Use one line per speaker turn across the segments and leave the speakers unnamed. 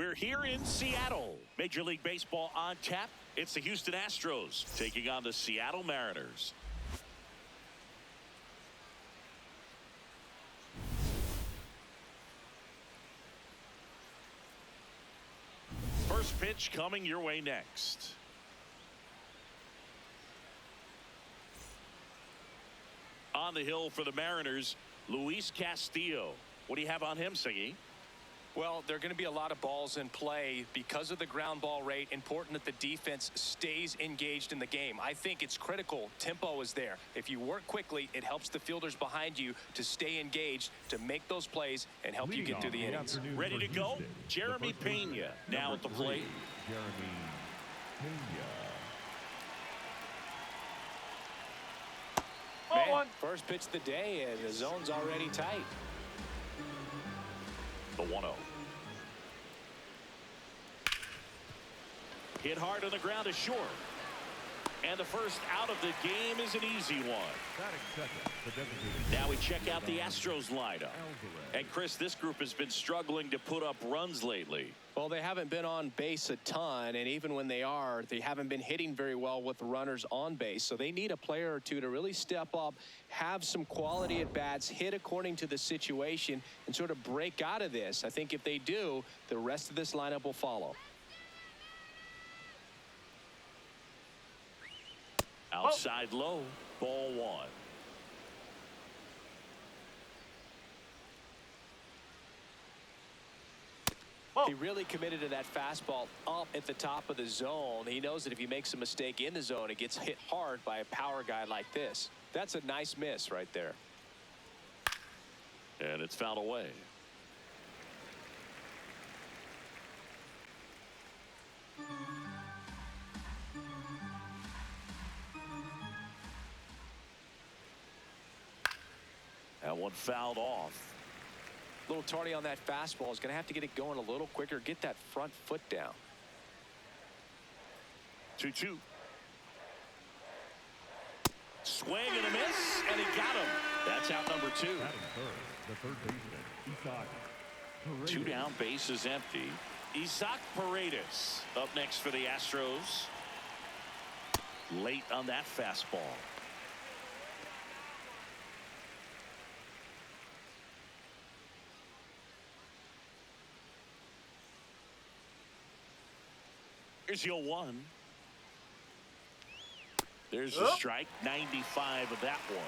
We're here in Seattle. Major League Baseball on tap. It's the Houston Astros taking on the Seattle Mariners. First pitch coming your way next. On the hill for the Mariners, Luis Castillo. What do you have on him, Siggy?
Well, there are going to be a lot of balls in play because of the ground ball rate. Important that the defense stays engaged in the game. I think it's critical. Tempo is there. If you work quickly, it helps the fielders behind you to stay engaged, to make those plays, and help you get through the innings.
Ready to go? Jeremy Pena now at the plate.
Jeremy Pena.
Man, first pitch of the day, and the zone's already tight.
The 1-0. Hit hard on the ground is short. And the first out of the game is an easy one. Now we check out the Astros lineup. And Chris, this group has been struggling to put up runs lately.
Well, they haven't been on base a ton, and even when they are, they haven't been hitting very well with runners on base. So they need a player or two to really step up, have some quality at bats, hit according to the situation, and sort of break out of this. I think if they do, the rest of this lineup will follow.
Outside low, ball one.
He really committed to that fastball up at the top of the zone. He knows that if he makes a mistake in the zone, it gets hit hard by a power guy like this. That's a nice miss right there.
And it's fouled away. That one fouled off.
A little tardy on that fastball. Is going to have to get it going a little quicker. Get that front foot down.
2-2. Swing and a miss, and he got him. That's out number 2.
The third baseman, Isaac.
2 down, base is empty. Isaac Paredes up next for the Astros. Late on that fastball. Here's your 1. There's the strike. 95 of that one.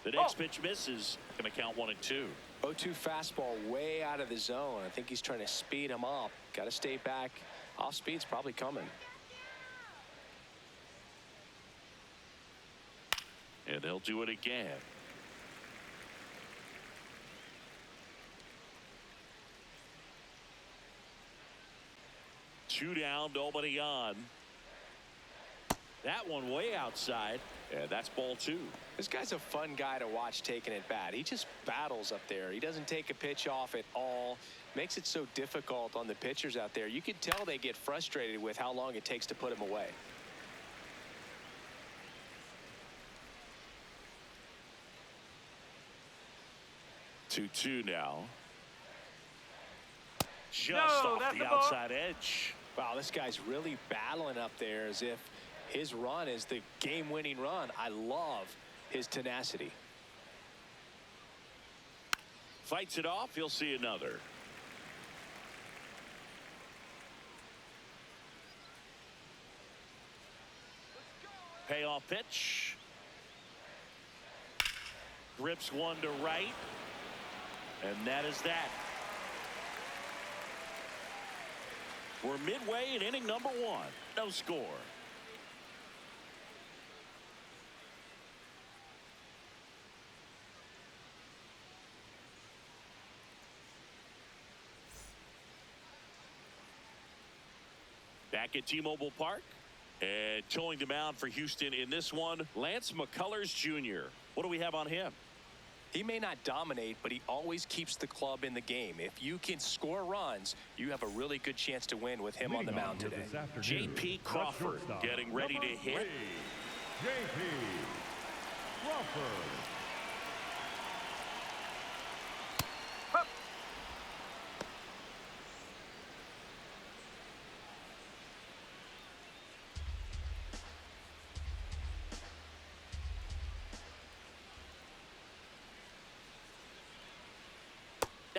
The next pitch misses. Going to count 1 and 2.
0-2 fastball way out of the zone. I think he's trying to speed him up. Got to stay back. Off speed's probably coming.
And they'll do it again. Two down, nobody on. That one way outside, and that's ball 2.
This guy's a fun guy to watch taking it bat. He just battles up there. He doesn't take a pitch off at all. Makes it so difficult on the pitchers out there. You can tell they get frustrated with how long it takes to put him away.
Two now. Just off the outside edge.
Wow, this guy's really battling up there as if his run is the game-winning run. I love his tenacity.
Fights it off. He'll see another. Payoff pitch. Rips one to right. And that is that. We're midway in inning number 1. No score. Back at T-Mobile Park. And towing the mound for Houston in this one, Lance McCullers Jr. What do we have on him?
He may not dominate, but he always keeps the club in the game. If you can score runs, you have a really good chance to win with him on the mound today.
J.P. Crawford getting ready to hit.
J.P. Crawford.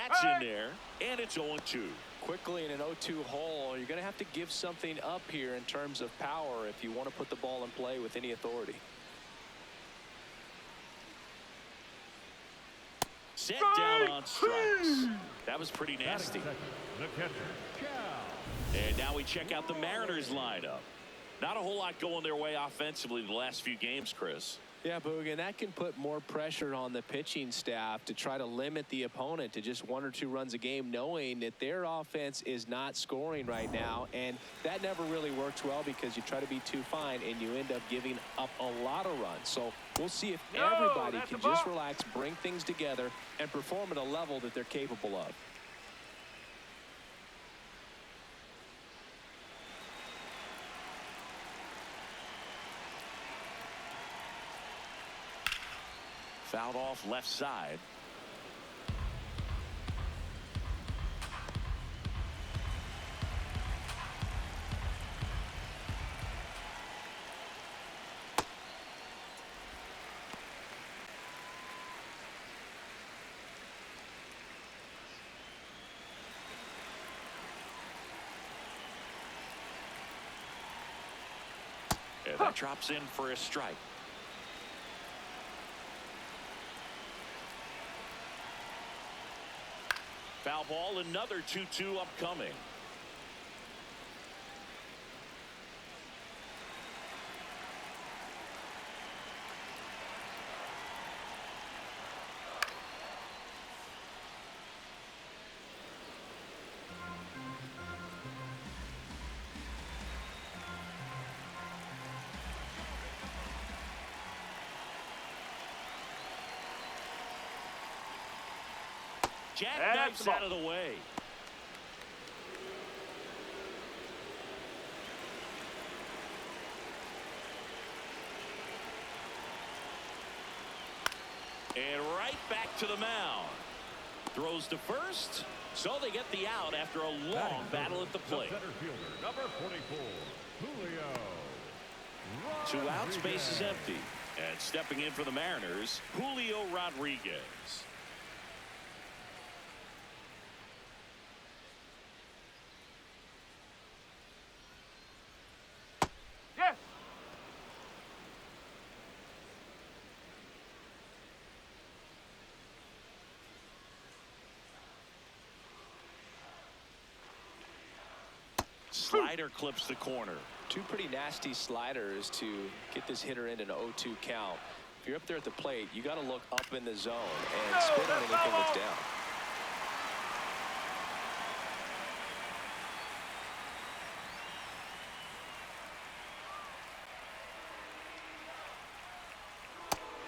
That's in there, and it's 0-2.
Quickly in an 0-2 hole, you're going to have to give something up here in terms of power if you want to put the ball in play with any authority.
Set down on strikes. That was pretty nasty.
The catcher, Cal.
And now we check out the Mariners lineup. Not a whole lot going their way offensively in the last few games, Chris.
Yeah, Boog, and that can put more pressure on the pitching staff to try to limit the opponent to just 1 or 2 runs a game, knowing that their offense is not scoring right now. And that never really works well because you try to be too fine and you end up giving up a lot of runs. So we'll see if everybody can just relax, bring things together, and perform at a level that they're capable of.
Fouled off left side. And that drops in for a strike. Foul ball, another 2-2 upcoming. Jackknifes out of the way. And right back to the mound. Throws to first. So they get the out after a long battle at the plate.
Center fielder, number 44, Julio.
2 outs, base is empty. And stepping in for the Mariners, Julio Rodriguez. Slider clips the corner.
2 pretty nasty sliders to get this hitter in an 0-2 count. If you're up there at the plate, you got to look up in the zone and spit on anything that's down.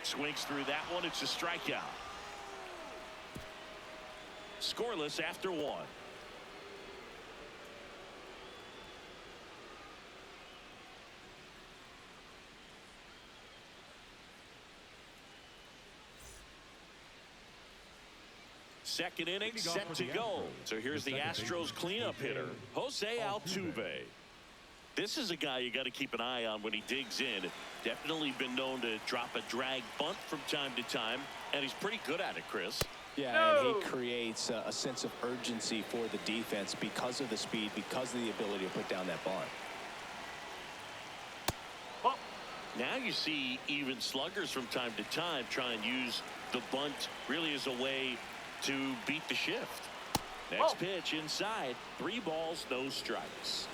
Swings through that one. It's a strikeout. Scoreless after 1. Second inning set to go. So here's the Astros cleanup hitter, Jose Altuve. This is a guy you got to keep an eye on when he digs in. Definitely been known to drop a drag bunt from time to time, and he's pretty good at it, Chris.
Yeah, and he creates a sense of urgency for the defense because of the speed, because of the ability to put down that bunt.
Now you see even sluggers from time to time try and use the bunt really as a way to beat the shift. Next pitch inside. 3 balls, no strikes.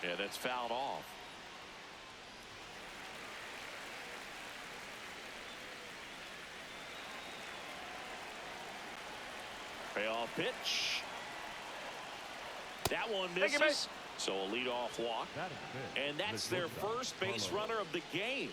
Yeah, that's fouled off. Payoff pitch. That one misses. So a leadoff walk. And that's their first base runner of the game.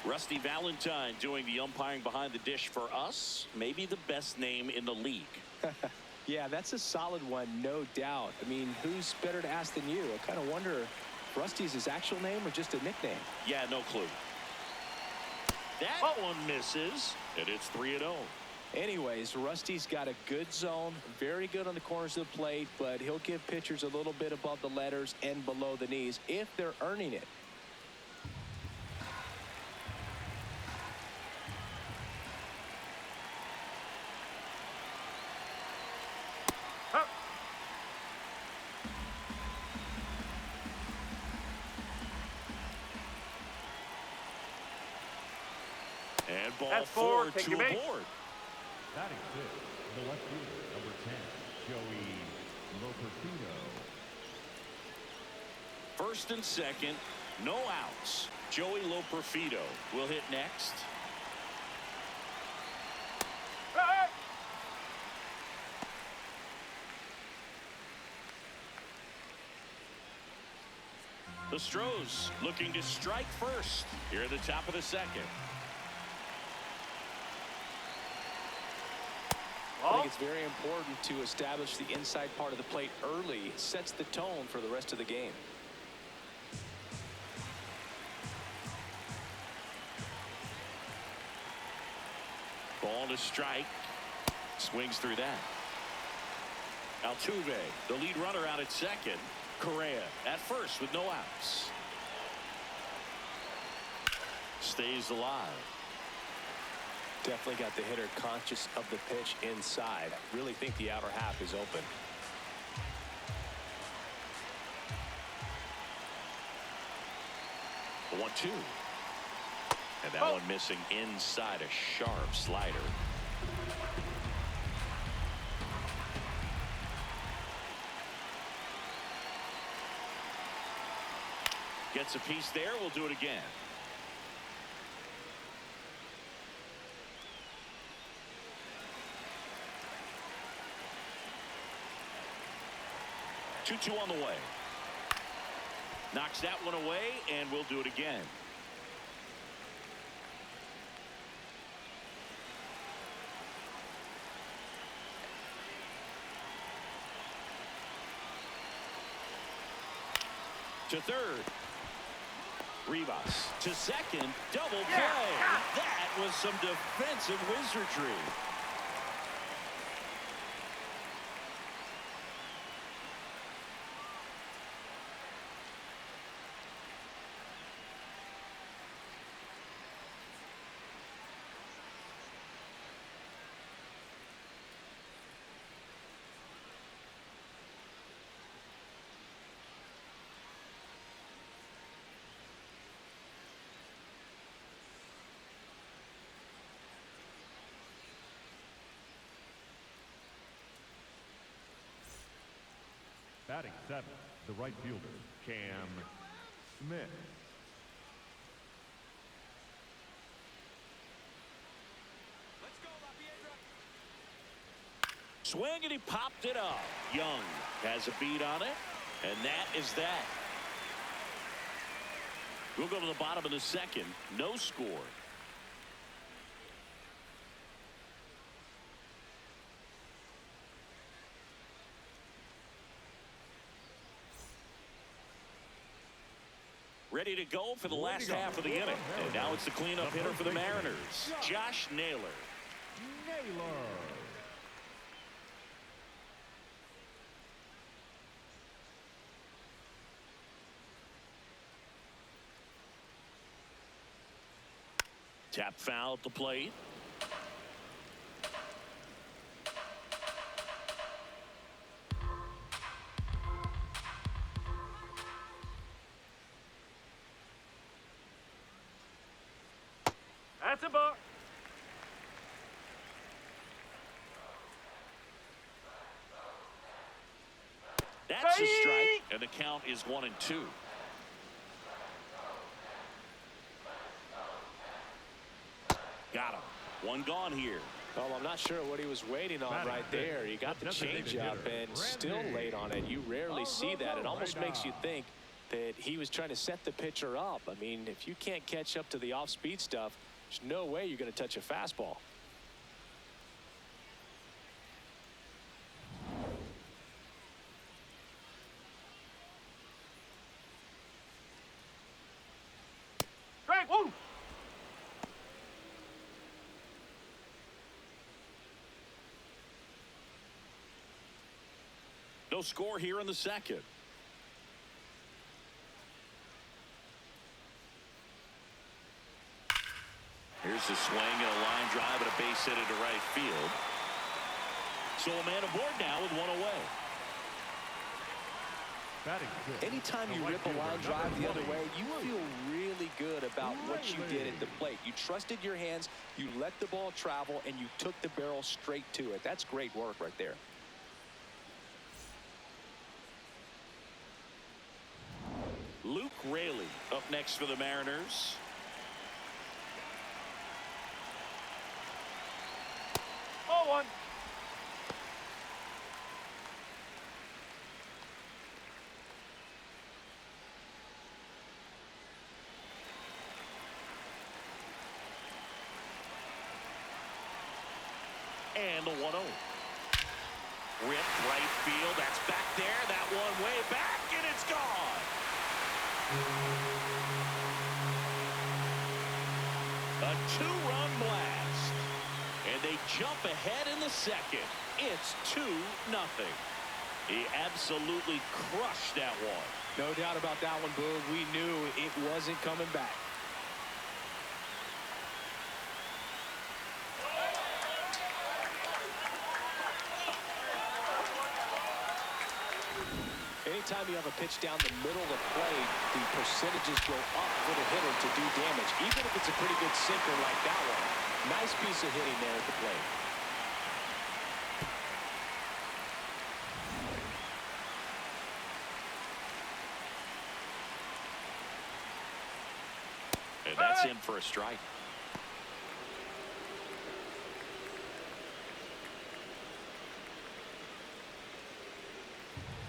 Rusty Valentine doing the umpiring behind the dish for us. Maybe the best name in the league.
Yeah, that's a solid one, no doubt. I mean, who's better to ask than you? I kind of wonder if Rusty's his actual name or just a nickname.
Yeah, no clue. That one misses, and it's 3-0.
Anyways, Rusty's got a good zone, very good on the corners of the plate, but he'll give pitchers a little bit above the letters and below the knees if they're earning it.
And ball four to a board.
Batting fifth, the left fielder, number 10, Joey Loperfido.
First and second, no outs. Joey Loperfido will hit next. The Astros looking to strike first here at the top of the second.
I think it's very important to establish the inside part of the plate early. It sets the tone for the rest of the game.
Ball to strike. Swings through that. Altuve, the lead runner, out at second. Correa at first with no outs. Stays alive.
Definitely got the hitter conscious of the pitch inside. Really think the outer half is open.
The 1-2. And that one missing inside, a sharp slider. Gets a piece there. We'll do it again. Two on the way. Knocks that one away, and we'll do it again. To third. Rivas to second. Double play. That was some defensive wizardry.
Batting seventh, the right fielder, Cam Smith.
Swing, and he popped it up. Young has a beat on it, and that is that. We'll go to the bottom of the second. No score. Ready to go for the last half of the inning. And now it's the cleanup hitter for the Mariners, Josh Naylor. Tap foul at the plate.
That's a ball.
That's a strike, and the count is 1-2. Got him. One gone here.
Well, I'm not sure what he was waiting on right there. He got the changeup and still late on it. You rarely see that. It almost makes you think that he was trying to set the pitcher up. I mean, if you can't catch up to the off-speed stuff, there's no way you're going to touch a fastball.
Strike one.
No score here in the second. Here's a swing and a line drive and a base hit into right field. So a man aboard now with one away.
Batting fifth,
Anytime
the
you
right
rip a
fielder,
line drive
number
the other
20,
way, you feel really good about what you did at the plate. You trusted your hands, you let the ball travel, and you took the barrel straight to it. That's great work right there.
Luke Raley up next for the Mariners.
Oh, one.
And the 1-0. Ripped right field. That's back there. That one way back, and it's gone. A two-run blast. And they jump ahead in the second. It's 2-0. He absolutely crushed that one.
No doubt about that one, Boog. We knew it wasn't coming back. Anytime you have a pitch down the middle of the plate, the percentages go up for the hitter to do damage, even if it's a pretty good sinker like that one. Nice piece of hitting there at the plate.
And that's in for a strike.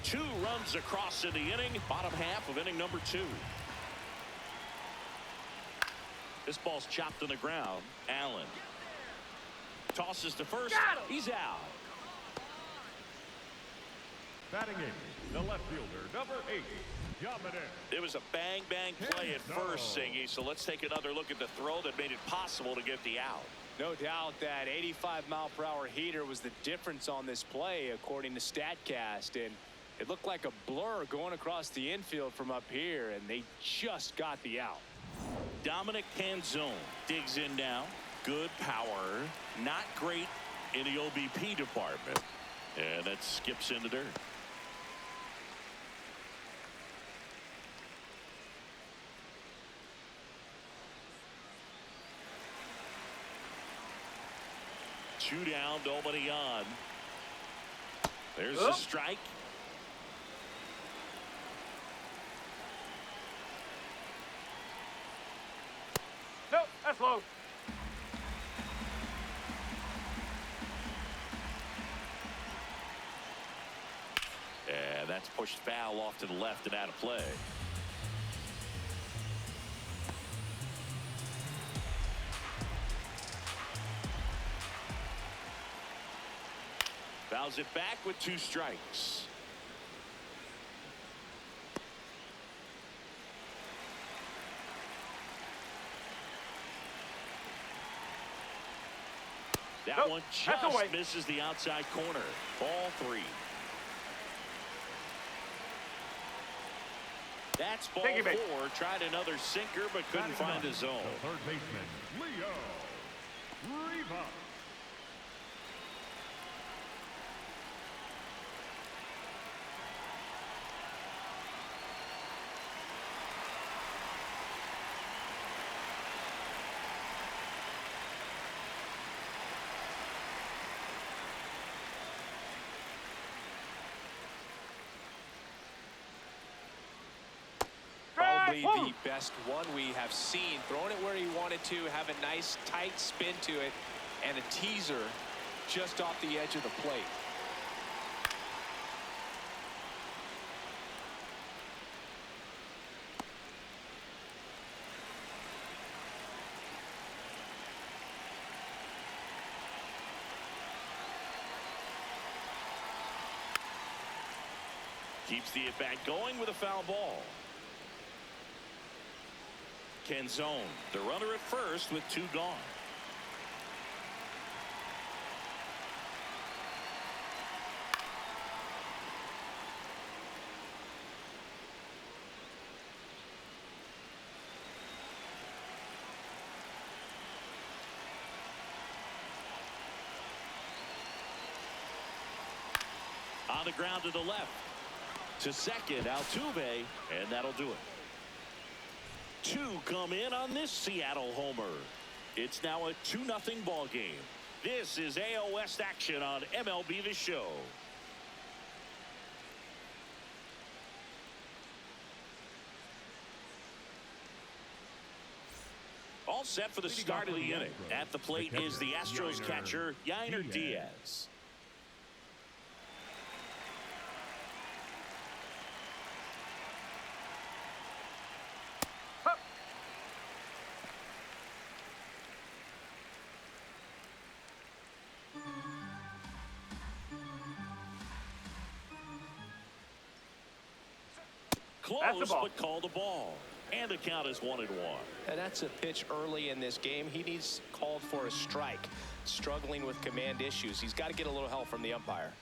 Two runs across in the inning, bottom half of inning number 2. This ball's chopped on the ground. Allen tosses to first. He's out.
Batting eighth, the left fielder, number 8, Dominic.
It was a bang-bang play at first, Singy, so let's take another look at the throw that made it possible to get the out.
No doubt that 85-mile-per-hour heater was the difference on this play, according to StatCast, and it looked like a blur going across the infield from up here, and they just got the out.
Dominic Canzone digs in now. Good power, not great in the OBP department, and that skips in the dirt. Two down, nobody on. There's a strike.
Nope, that's low.
And that's pushed foul off to the left and out of play. Fouls it back with 2 strikes. That one just misses the outside corner. Ball 3. That's ball 4. Tried another sinker but couldn't find his zone.
The third baseman, Leo Rivas.
Probably the best one we have seen. Throwing it where he wanted to, have a nice tight spin to it, and a teaser just off the edge of the plate.
Keeps the at-bat going with a foul ball. Can zone. The runner at first with 2 gone. On the ground to the left. To second, Altuve, and that'll do it. 2 come in on this Seattle homer. It's now a 2-0 ball game. This is AL West action on MLB The Show. All set for the start of the inning. At the plate is the Astros catcher, Yainer Diaz. Close, but called a ball. And the count is 1-1.
And that's a pitch early in this game. He needs called for a strike. Struggling with command issues. He's got to get a little help from the umpire.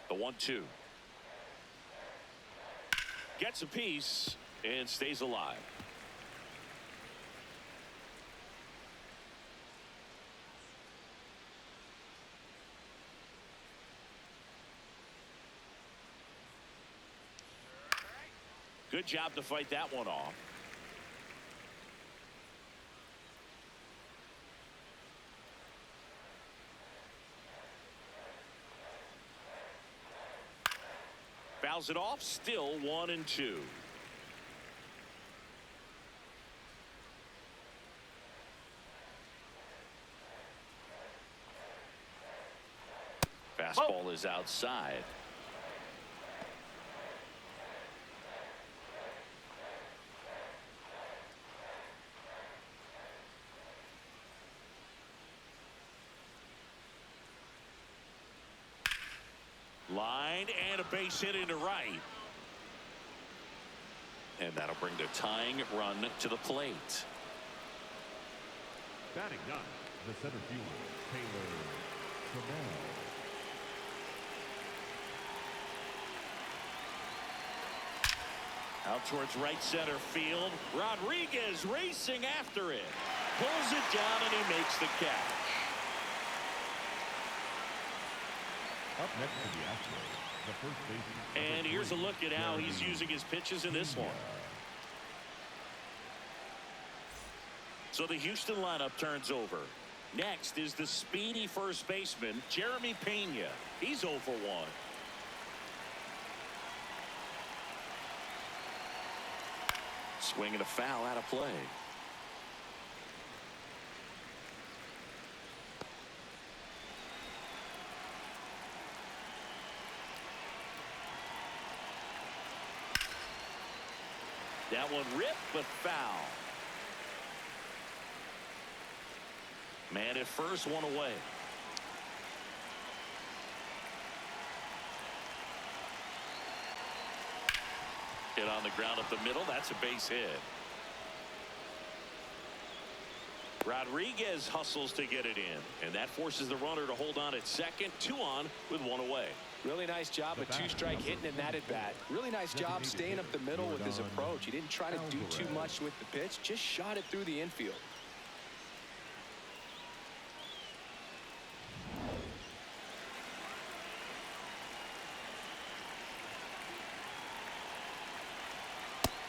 The 1-2. Gets a piece and stays alive. Good job to fight that one off. Fouls it off, still 1-2. Fastball is outside. Line and a base hit into right. And that'll bring the tying run to the plate.
Batting 9, the center fielder, Taylor Trammell.
Out towards right center field. Rodriguez racing after it. Pulls it down and he makes the catch.
Up next to the Astros, the first baseman.
And here's a look at how he's using his pitches in this one. So the Houston lineup turns over. Next is the speedy first baseman, Jeremy Pena. He's 0 for 1. Swing and a foul out of play. That one ripped, but foul. Man at first, 1 away. Hit on the ground up the middle. That's a base hit. Rodriguez hustles to get it in, and that forces the runner to hold on at second. 2 on with 1 away.
Really nice job of 2-strike hitting in that at bat. Really nice job staying up the middle with his approach. He didn't try to do too much with the pitch, just shot it through the infield.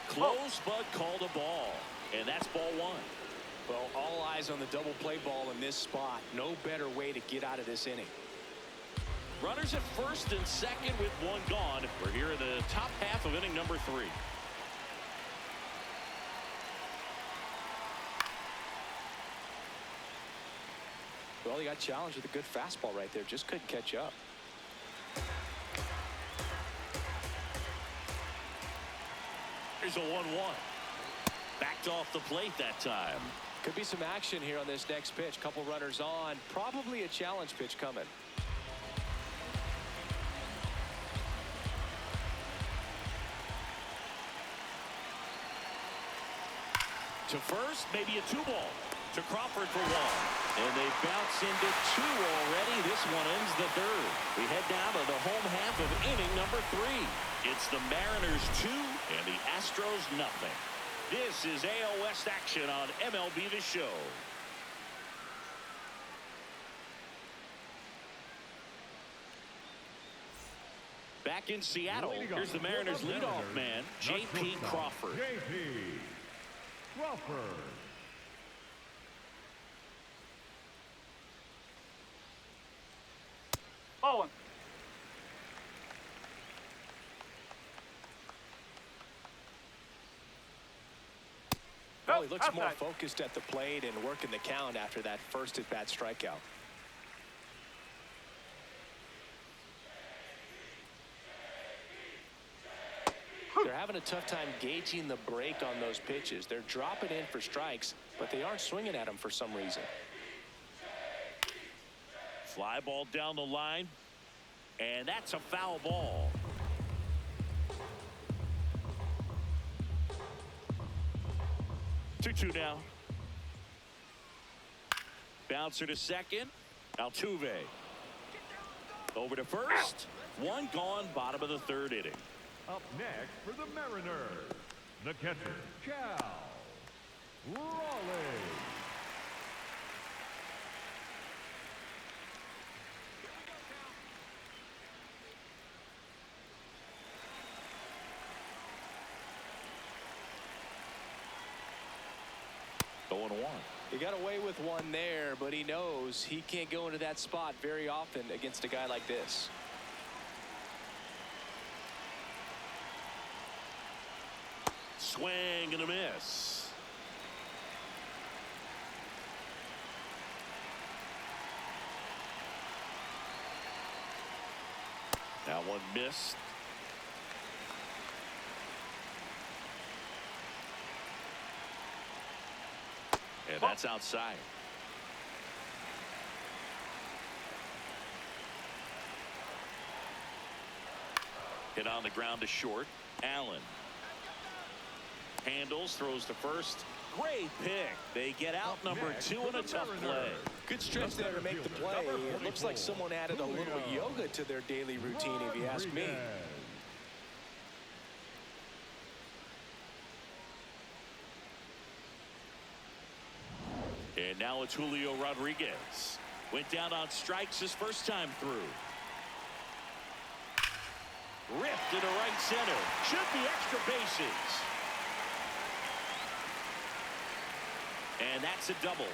Close, but called a ball, and that's ball 1.
Well, all eyes on the double play ball in this spot. No better way to get out of this inning.
Runners at first and second with 1 gone. We're here in the top half of inning number 3.
Well, he got challenged with a good fastball right there. Just couldn't catch up.
Here's a 1-1. Back walked off the plate that time.
Could be some action here on this next pitch. Couple runners on. Probably a challenge pitch coming.
To first, maybe a 2-ball. To Crawford for 1. And they bounce into 2 already. This one ends the 3rd. We head down to the home half of inning number 3. It's the Mariners 2 and the Astros nothing. This is AL West action on MLB The Show. Back in Seattle, here's the Mariners leadoff man, J.P. Crawford.
J.P. Crawford.
Ball 1.
Well, he looks more
outside.
focused at the plate and working the count after that first at-bat strikeout. They're having a tough time gauging the break on those pitches. They're dropping in for strikes, but they aren't swinging at them for some reason.
Fly ball down the line, and that's a foul ball. Two now. Bouncer to second. Altuve. Over to first. One gone, bottom of the 3rd inning.
Up next for the Mariners, the catcher, Cal Raleigh.
Going 1.
He got away with one there, but he knows he can't go into that spot very often against a guy like this.
Swing and a miss. That one missed. And that's outside. Hit on the ground to short. Allen. Handles, throws to first. Great pick. They get out number 2 in a tough play.
Good stretch there to make the play. It looks like someone added a little yoga to their daily routine, if you ask me.
And now it's Julio Rodriguez. Went down on strikes his first time through. Ripped into right center. Should be extra bases. And that's a double.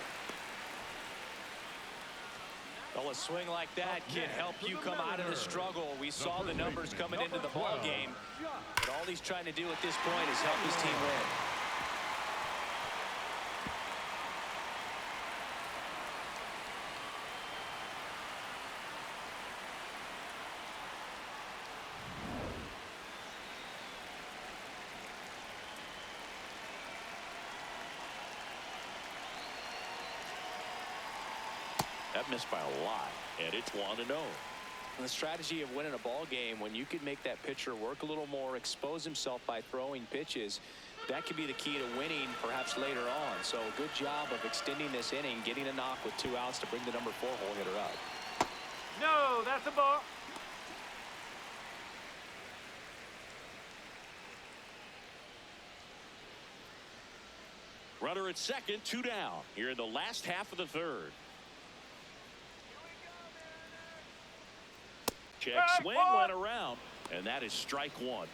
Well, a swing like that can help you come out of the struggle. We saw the numbers coming into the ball game, but all he's trying to do at this point is help his team win.
That missed by a lot, and it's 1-0.
The strategy of winning a ball game, when you can make that pitcher work a little more, expose himself by throwing pitches, that could be the key to winning perhaps later on. So good job of extending this inning, getting a knock with 2 outs to bring the number 4 hole hitter up.
No, that's a ball.
Runner at second, 2 down. Here in the last half of the 3rd. Check swing, went around, and that is strike 1.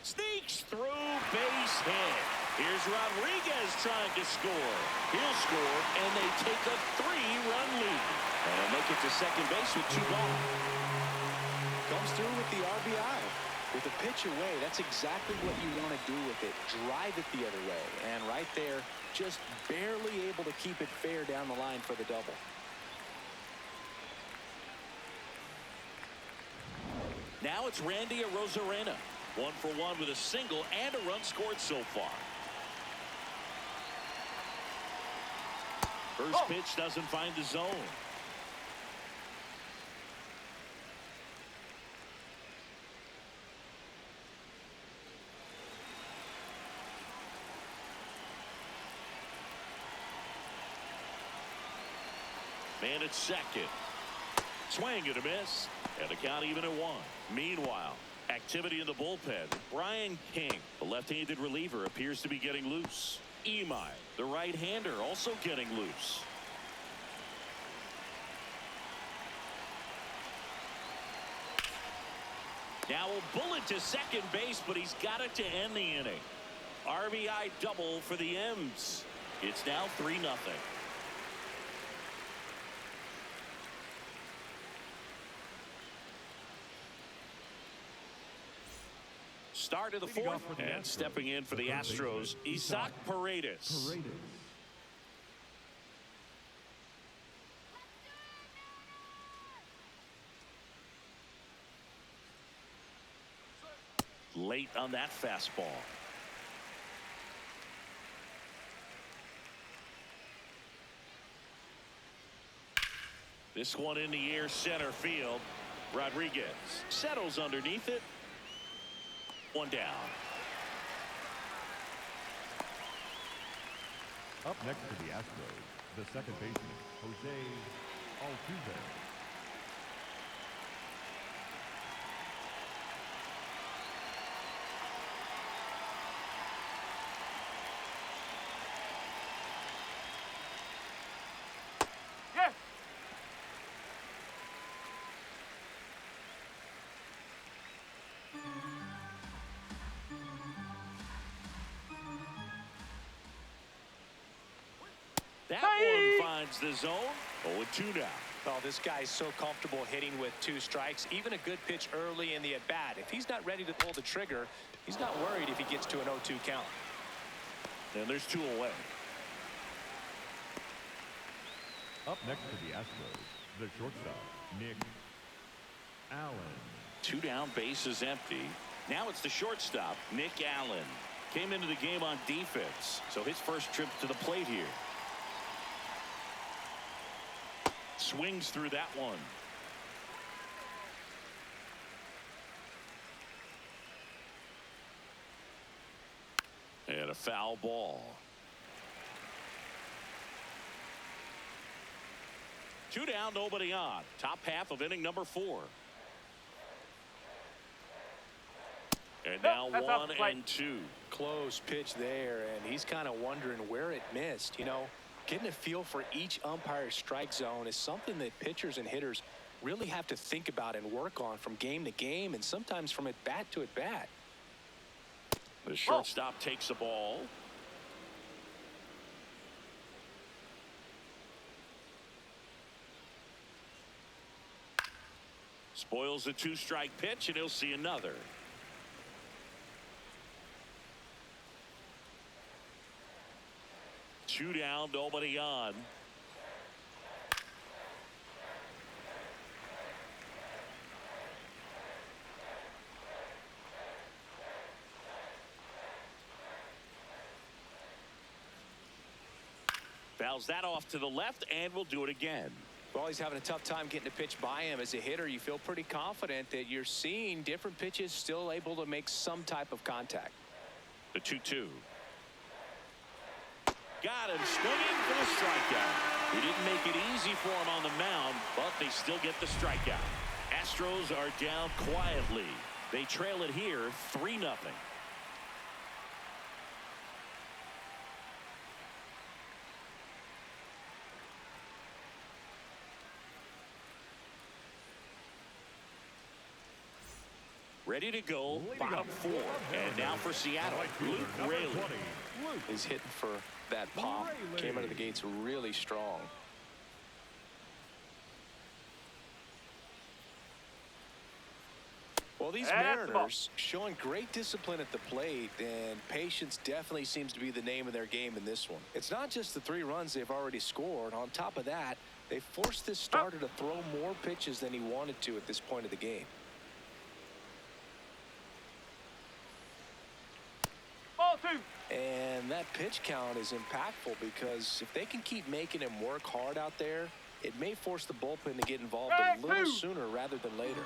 Sneaks through, base hit. Here's Rodriguez trying to score. He'll score, and they take a 3-run lead. And make it to second base with 2 gone.
Comes through with the RBI. With the pitch away, that's exactly what you want to do with it. Drive it the other way. And right there, just barely able to keep it fair down the line for the double.
Now it's Randy Arozarena. 1 for 1 with a single and a run scored so far. First pitch doesn't find the zone. Man at second. Swing and a miss. And the count even at 1. Meanwhile, activity in the bullpen. Brian King, the left-handed reliever, appears to be getting loose. Imai, the right-hander, also getting loose. Now a bullet to second base, but he's got it to end the inning. RBI double for the M's. It's now 3-0. Start of the fourth, and stepping in for the Astros, Isaac Paredes. Late on that fastball. This one in the air, center field. Rodriguez settles underneath it. 1 down.
Up next for the Astros, the second baseman, Jose Altuve.
Yes.
That one finds the zone. 0-2 now.
Well, this guy's so comfortable hitting with 2 strikes. Even a good pitch early in the at-bat. If he's not ready to pull the trigger, he's not worried if he gets to an 0-2 count.
And there's 2 away.
Up next for the Astros, the shortstop, Nick Allen.
2 down, base is empty. Now it's the shortstop, Nick Allen. Came into the game on defense, so his first trip to the plate here. Swings through that one. And a foul ball. 2 down, nobody on. Top half of inning number 4. And now 1-2.
Close pitch there, and he's kind of wondering where it missed. You know, getting a feel for each umpire's strike zone is something that pitchers and hitters really have to think about and work on from game to game, and sometimes from at bat to at bat.
The shortstop takes the ball. Spoils the 2-strike pitch, and he'll see another. Two down, nobody on. Fouls that off to the left, and we'll do it again.
Well, he's having a tough time getting a pitch by him. As a hitter, you feel pretty confident that you're seeing different pitches still able to make some type of contact.
The 2-2. Got him swinging for the strikeout. He didn't make it easy for him on the mound, but they still get the strikeout. Astros are down quietly. They trail it here 3-0. Ready to go, bottom 4. And now for Seattle, Luke Raley.
He's hitting for that pop. Came out of the gates really strong. Well, these Mariners showing great discipline at the plate, and patience definitely seems to be the name of their game in this one. It's not just the 3 runs they've already scored. On top of that, they forced this starter to throw more pitches than he wanted to at this point of the game. And that pitch count is impactful because if they can keep making him work hard out there, it may force the bullpen to get involved a little sooner rather than later.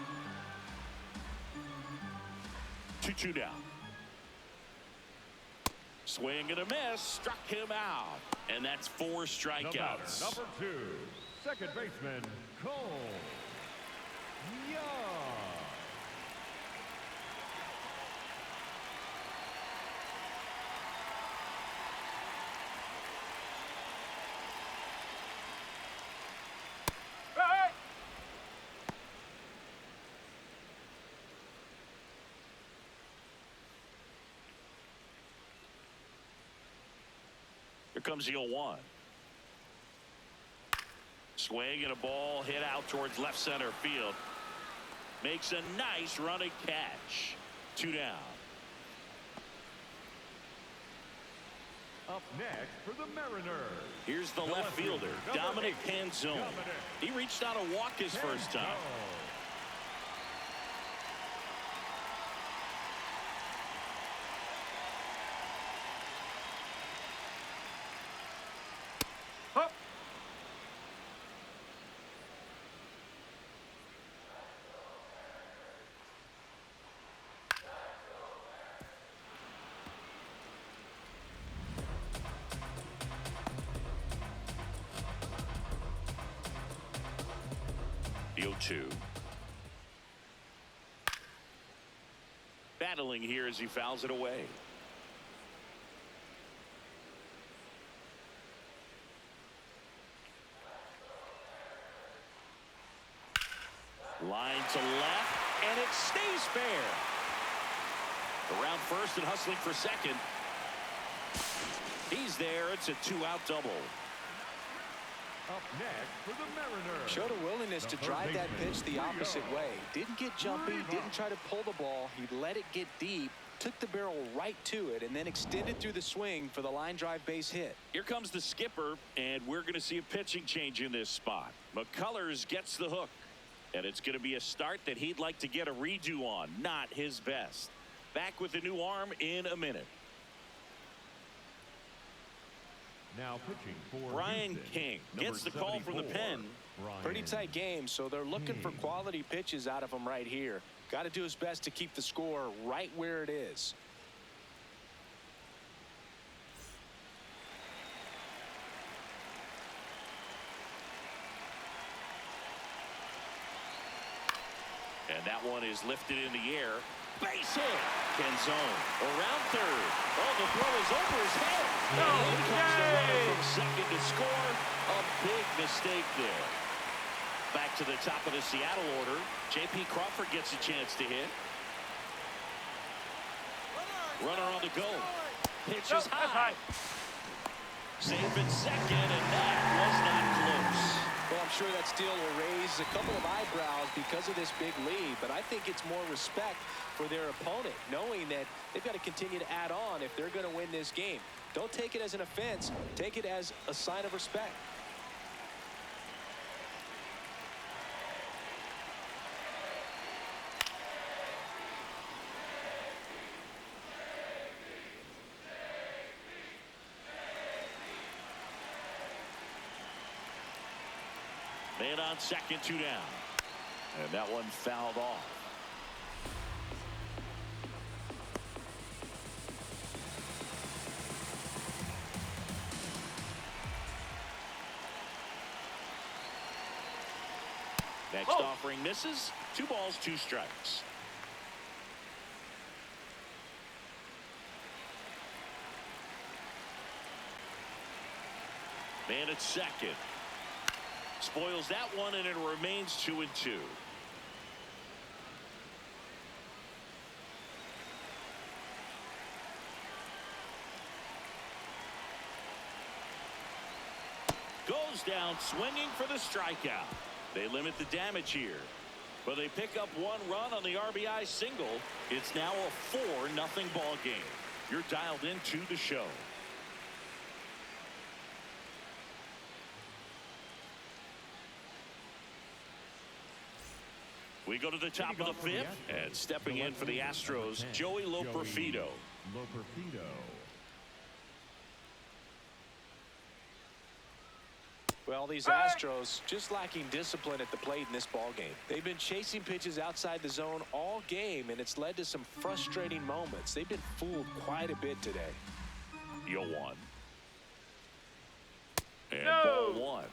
2-2 down. Swing and a miss. Struck him out. And that's 4 strikeouts.
Number 2, second baseman, Cole Young.
Here comes the 0-1. Swing and a ball hit out towards left center field. Makes a nice running catch. 2 down.
Up next for the Mariners.
Here's the left fielder, Dominic Canzone. He reached out a walk his first time. The 0-2. Battling here as he fouls it away. Line to left, and it stays fair. Around first and hustling for second. He's there. It's a 2-out double.
Up next for the Mariners.
Showed a willingness to drive that pitch the opposite way. Didn't get jumpy, didn't try to pull the ball. He let it get deep, took the barrel right to it, and then extended through the swing for the line drive base hit.
Here comes the skipper, and we're going to see a pitching change in this spot. McCullers gets the hook, and it's going to be a start that he'd like to get a redo on. Not his best. Back with the new arm in a minute.
Now pitching for
Brian
Houston,
King
number
gets the call from the
74,
pen.
Pretty tight game, so they're looking for quality pitches out of him right here. Got to do his best to keep the score right where it is.
And that one is lifted in the air. Base hit. Canzone around third. Oh, the throw is over his head. And in comes the runner from second to score. A big mistake there. Back to the top of the Seattle order. J.P. Crawford gets a chance to hit. Runner on the go. Pitch is high. Safe at second, and that was not close.
Well, I'm sure that steal will raise a couple of eyebrows because of this big lead, but I think it's more respect for their opponent, knowing that they've got to continue to add on if they're going to win this game. Don't take it as an offense. Take it as a sign of respect.
Man on second, 2 down. And that one fouled off. Next offering misses. 2 balls, 2 strikes. Man at second. Spoils that one, and it remains 2-2. Goes down swinging for the strikeout. They limit the damage here, but they pick up 1 run on the RBI single. It's now a 4-0 ball game. You're dialed into the show. We go to the top of the 5th, and stepping in for the Astros, Joey Loperfido.
Well, these
Hey!
Astros just lacking discipline at the plate in this ball game. They've been chasing pitches outside the zone all game, and it's led to some frustrating moments. They've been fooled quite a bit today.
0-1. And
No!
ball one.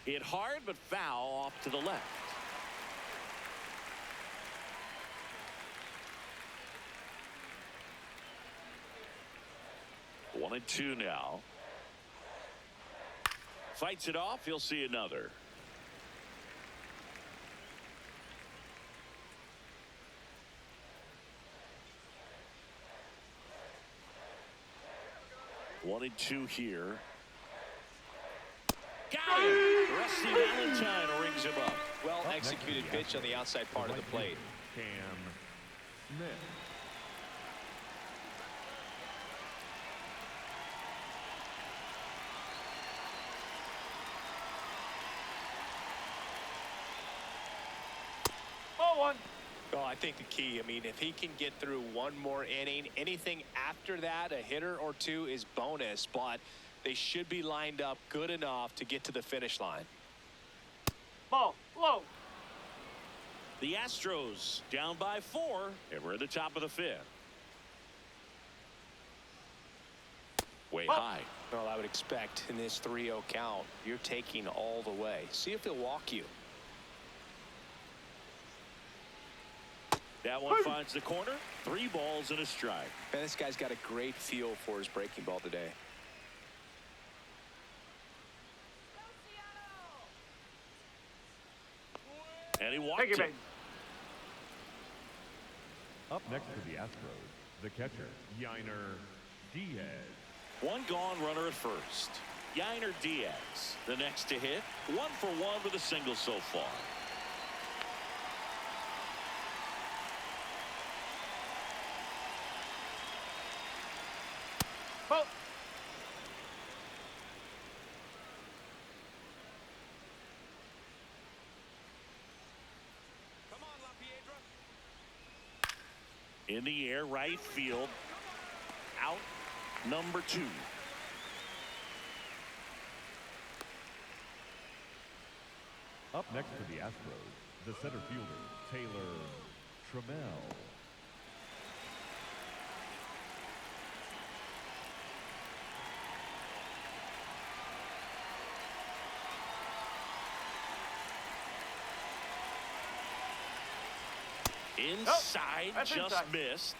Hit hard, but foul off to the left. One and two now. Fights it off. He'll see another. One and two here. Got him. Rusty Valentine rings him up.
Well executed pitch on the outside part of the plate.
Cam Smith.
Ball one.
Well, I think the key, I mean, if he can get through one more inning, anything after that, a hitter or two is bonus, but they should be lined up good enough to get to the finish line.
Ball low.
The Astros down by 4, and we're at the top of the 5th. Way high.
Well, I would expect in this 3-0 count, you're taking all the way. See if he'll walk you.
That one finds the corner. 3 balls and a strike.
Man, this guy's got a great feel for his breaking ball today.
And he walked
Take it,
it.
baby.
Up next for the Astros, the catcher, Yainer Diaz.
One gone runner at first. Yainer Diaz, the next to hit. 1 for 1 with a single so far.
Ball.
In the air, right field. Out, number 2.
Up next for the Astros, the center fielder, Taylor Trammell.
Inside,
that's
just
inside.
missed.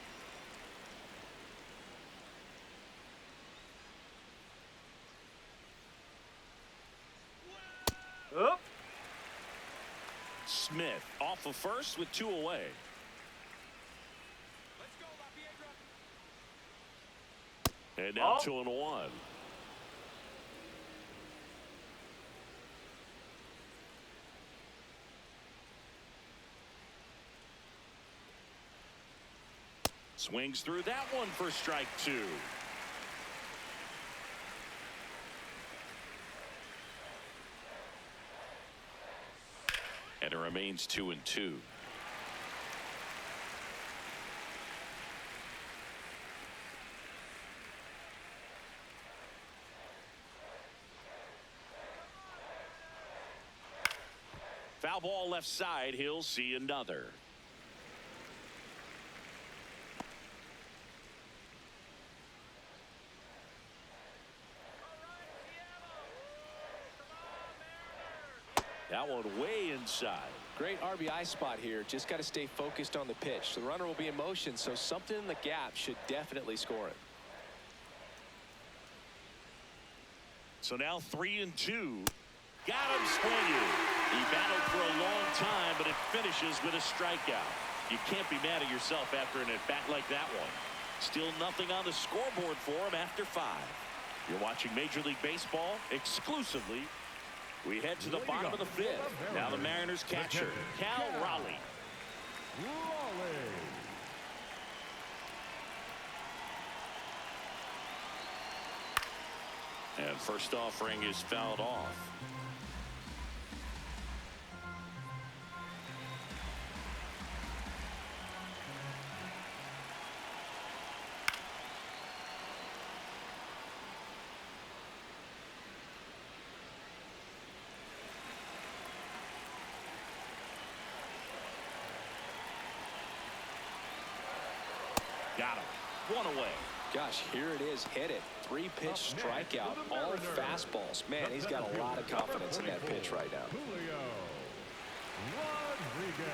Up.
Smith off of first with 2 away. And now
Ball.
2-1. Swings through that one for strike 2. And it remains 2-2. Foul ball left side. He'll see another. That one way inside.
Great RBI spot here. Just got to stay focused on the pitch. The runner will be in motion, so something in the gap should definitely score it.
So now 3-2. Got him swinging. He battled for a long time, but it finishes with a strikeout. You can't be mad at yourself after an at-bat like that one. Still nothing on the scoreboard for him after 5. You're watching Major League Baseball exclusively. We head to the bottom of the 5th. Now the Mariners catcher, Cal Raleigh. And first offering is fouled off. Got him. One away.
Gosh, here it is. Hit it. 3-pitch strikeout. All fastballs. Man, he's got a lot of confidence in that pitch right now.
Julio Rodriguez.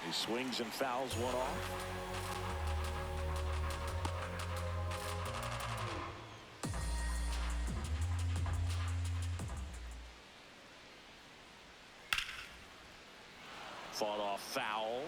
He swings and fouls one off. Fought off foul.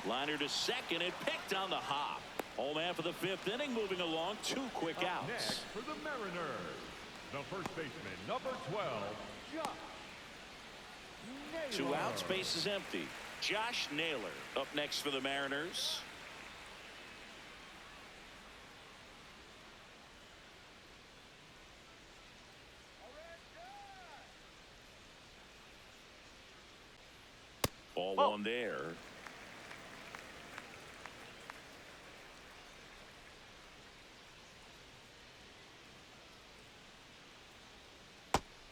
Liner to second and picked on the hop. Home man for the 5th inning, moving along. 2 quick outs.
Next for the Mariners, the first baseman, number 12, Josh Naylor.
2 outs, base is empty. Josh Naylor up next for the Mariners. Ball one there.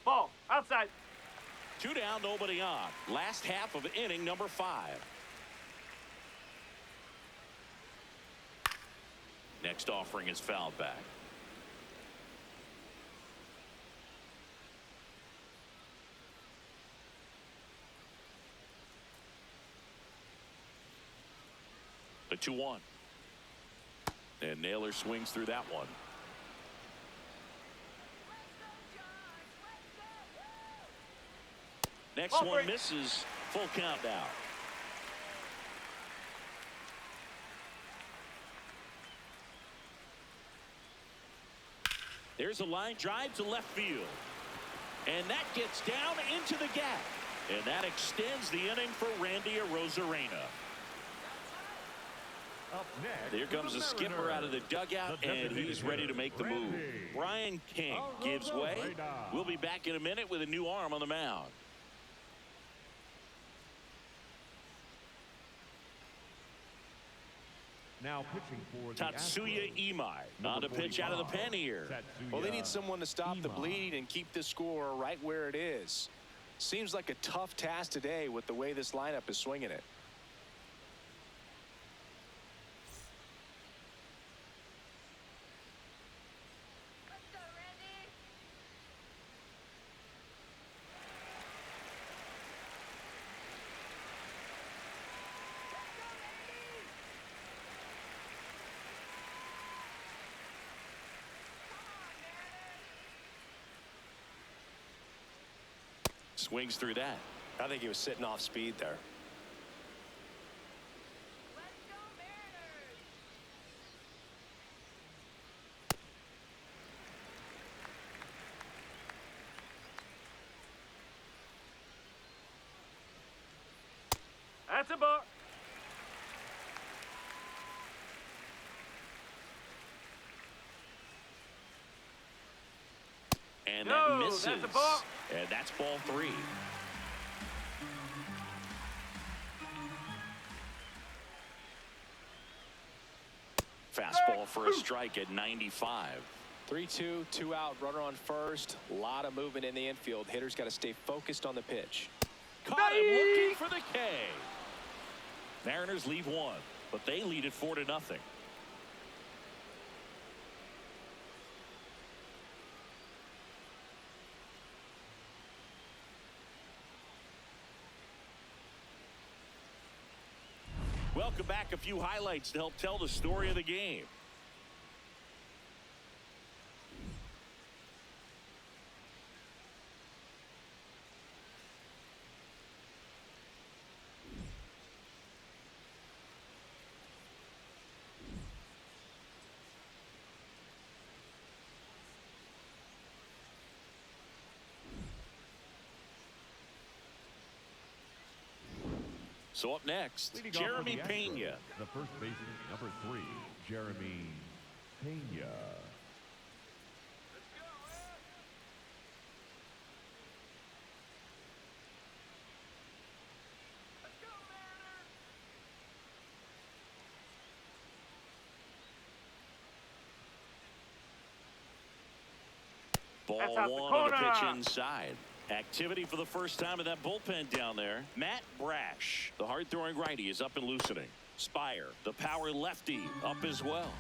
Ball. Outside.
2 down, nobody on. Last half of inning number 5. Next offering is fouled back. The 2-1. And Naylor swings through that one. Next one misses. Full count now. There's a line drive to left field. And that gets down into the gap. And that extends the inning for Randy Arozarena.
Up next,
Here comes the skipper out of the dugout, and he's ready to make the move. Brian King gives way. We'll be back in a minute with a new arm on the mound.
Now pitching for the
Tatsuya
Astros,
Imai on to pitch out of the pen here.
Well, they need someone to stop the bleeding and keep the score right where it is. Seems like a tough task today with the way this lineup is swinging it.
Swings through that.
I think he was sitting off speed there.
That's a ball.
And
No,
that misses.
that's a ball.
And that's ball 3. Fastball for a strike at 95.
3-2, 2 out, runner on first. A lot of movement in the infield. Hitters got to stay focused on the pitch.
Caught him looking for the K. Mariners leave 1, but they lead it 4-0. Welcome back. A few highlights to help tell the story of the game. So up next,
Leading off for
Jeremy
the Astros,
Pena.
the first baseman, number 3, Jeremy Pena.
Ball
That's out the
one on the pitch
corner.
inside. Activity for the first time in that bullpen down there. Matt Brash, the hard-throwing righty, is up and loosening. Spire, the power lefty, up as well.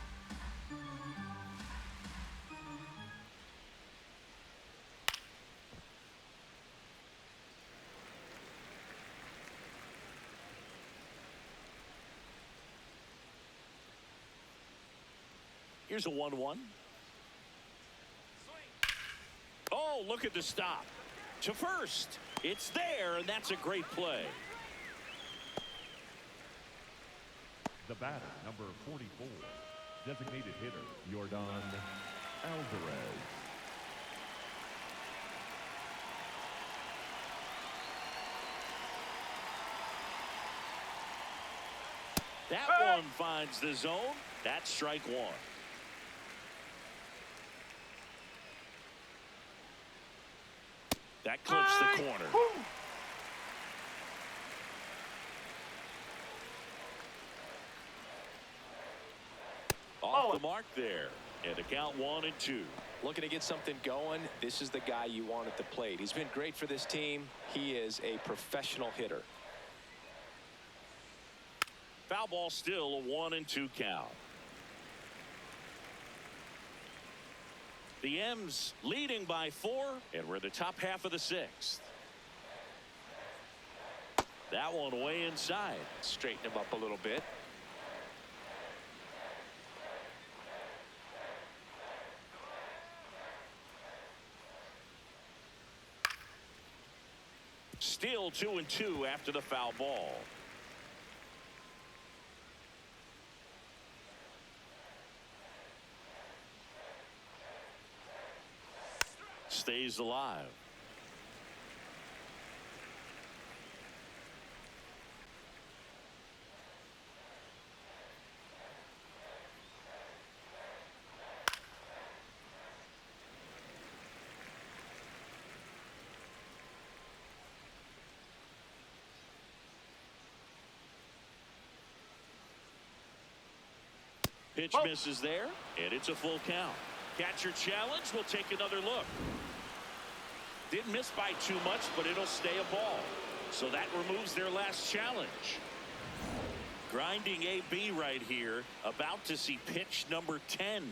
Here's a 1-1. Oh, look at the stop. To first. It's there, and that's a great play.
The batter, number 44, designated hitter, Yordan Alvarez.
That one finds the zone. That's strike one. That clips the corner. Off the mark there. And the count 1-2.
Looking to get something going. This is the guy you want at the plate. He's been great for this team. He is a professional hitter.
Foul ball, still a 1-2 count. The M's leading by 4, and we're in the top half of the 6th. That one way inside.
Straighten him up a little bit.
Still 2-2 after the foul ball. Stays alive. Pitch misses there, and it's a full count. Catcher challenge. We'll take another look. Didn't miss by too much, but it'll stay a ball. So that removes their last challenge. Grinding AB right here. About to see pitch number 10.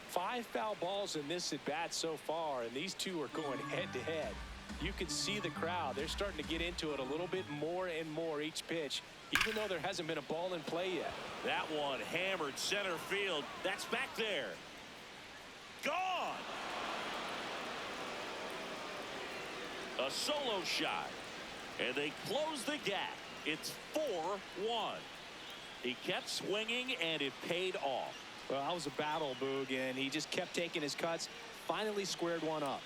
Five foul balls in this at bat so far, and these two are going head to head. You can see the crowd. They're starting to get into it a little bit more and more each pitch, even though there hasn't been a ball in play yet.
That one hammered center field. That's back there. Gone. A solo shot. And they close the gap. It's 4-1. He kept swinging, and it paid off.
Well, that was a battle, Boog, and he just kept taking his cuts. Finally squared one up.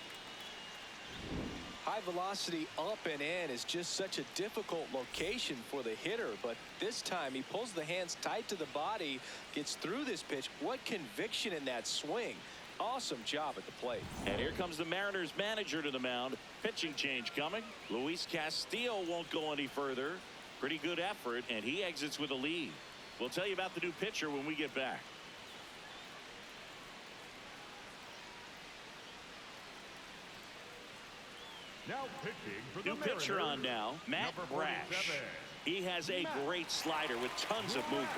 High velocity up and in is just such a difficult location for the hitter, but this time he pulls the hands tight to the body, gets through this pitch. What conviction in that swing. Awesome job at the plate.
And here comes the Mariners manager to the mound. Pitching change coming. Luis Castillo won't go any further. Pretty good effort, and he exits with a lead. We'll tell you about the new pitcher when we get back.
Now pitching for the
New pitcher
Mariners,
on now, Matt
number
Brash.
47.
He has a great slider with tons of movement.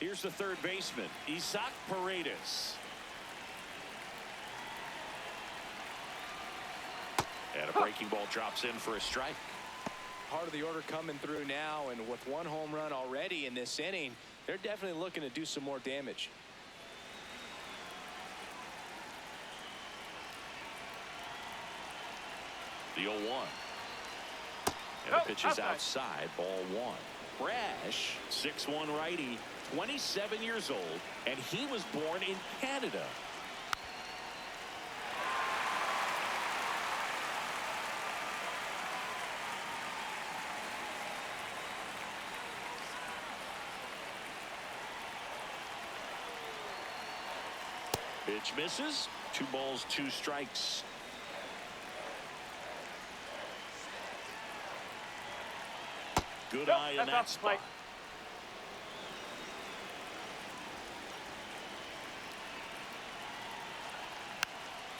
Here's the third baseman, Isaac Paredes. And a breaking ball drops in for a strike.
Part of the order coming through now, and with one home run already in this inning, they're definitely looking to do some more damage.
The 0-1. And the pitch is outside, ball one. Brash, 6'1" righty, 27 years old, and he was born in Canada. Pitch misses. 2 balls, 2 strikes. Good
Nope,
eye in
that's
that
off the plate.
spot.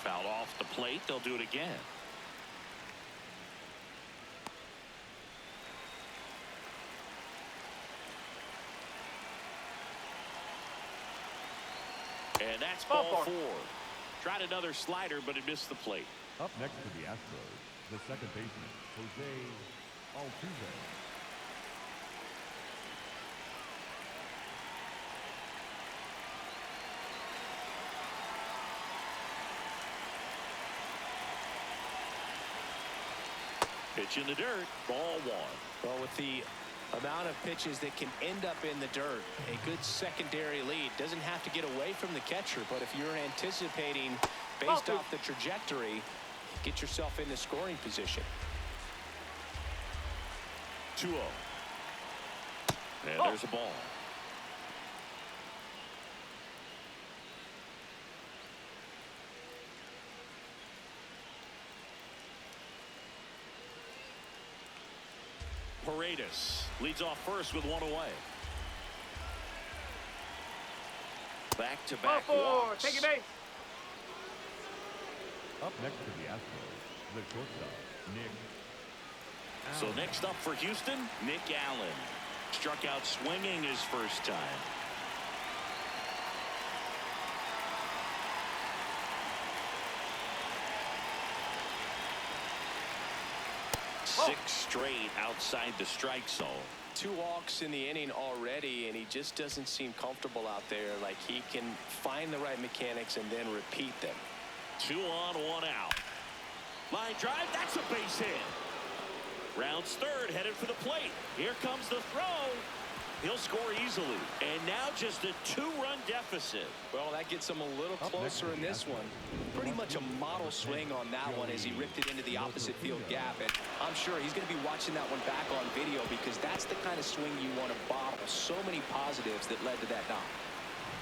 Fouled off the plate. They'll do it again. And that's ball 4. Tried another slider, but it missed the plate.
Up next for the Astros, the second baseman, Jose Altuve.
Pitch in the dirt. Ball 1.
Well, with the amount of pitches that can end up in the dirt, a good secondary lead doesn't have to get away from the catcher, but if you're anticipating based off the trajectory, get yourself in the scoring position.
2-0. And there's a ball. Paredes leads off first with 1 away. Back-to-back walks.
Take your base.
Up next for the Astros, the shortstop, Nick
So
Allen.
next up for Houston, Nick Allen. Struck out swinging his first time. Six straight outside the strike zone.
2 walks in the inning already, and he just doesn't seem comfortable out there. Like he can find the right mechanics and then repeat them.
2 on, 1 out. Line drive, that's a base hit. Rounds third, headed for the plate. Here comes the throw. He'll score easily. And now just a 2-run deficit.
Well, that gets him a little closer in this one. Pretty much a model swing on that one as he ripped it into the opposite field gap. And I'm sure he's going to be watching that one back on video because that's the kind of swing you want to bottle. So many positives that led to that knock.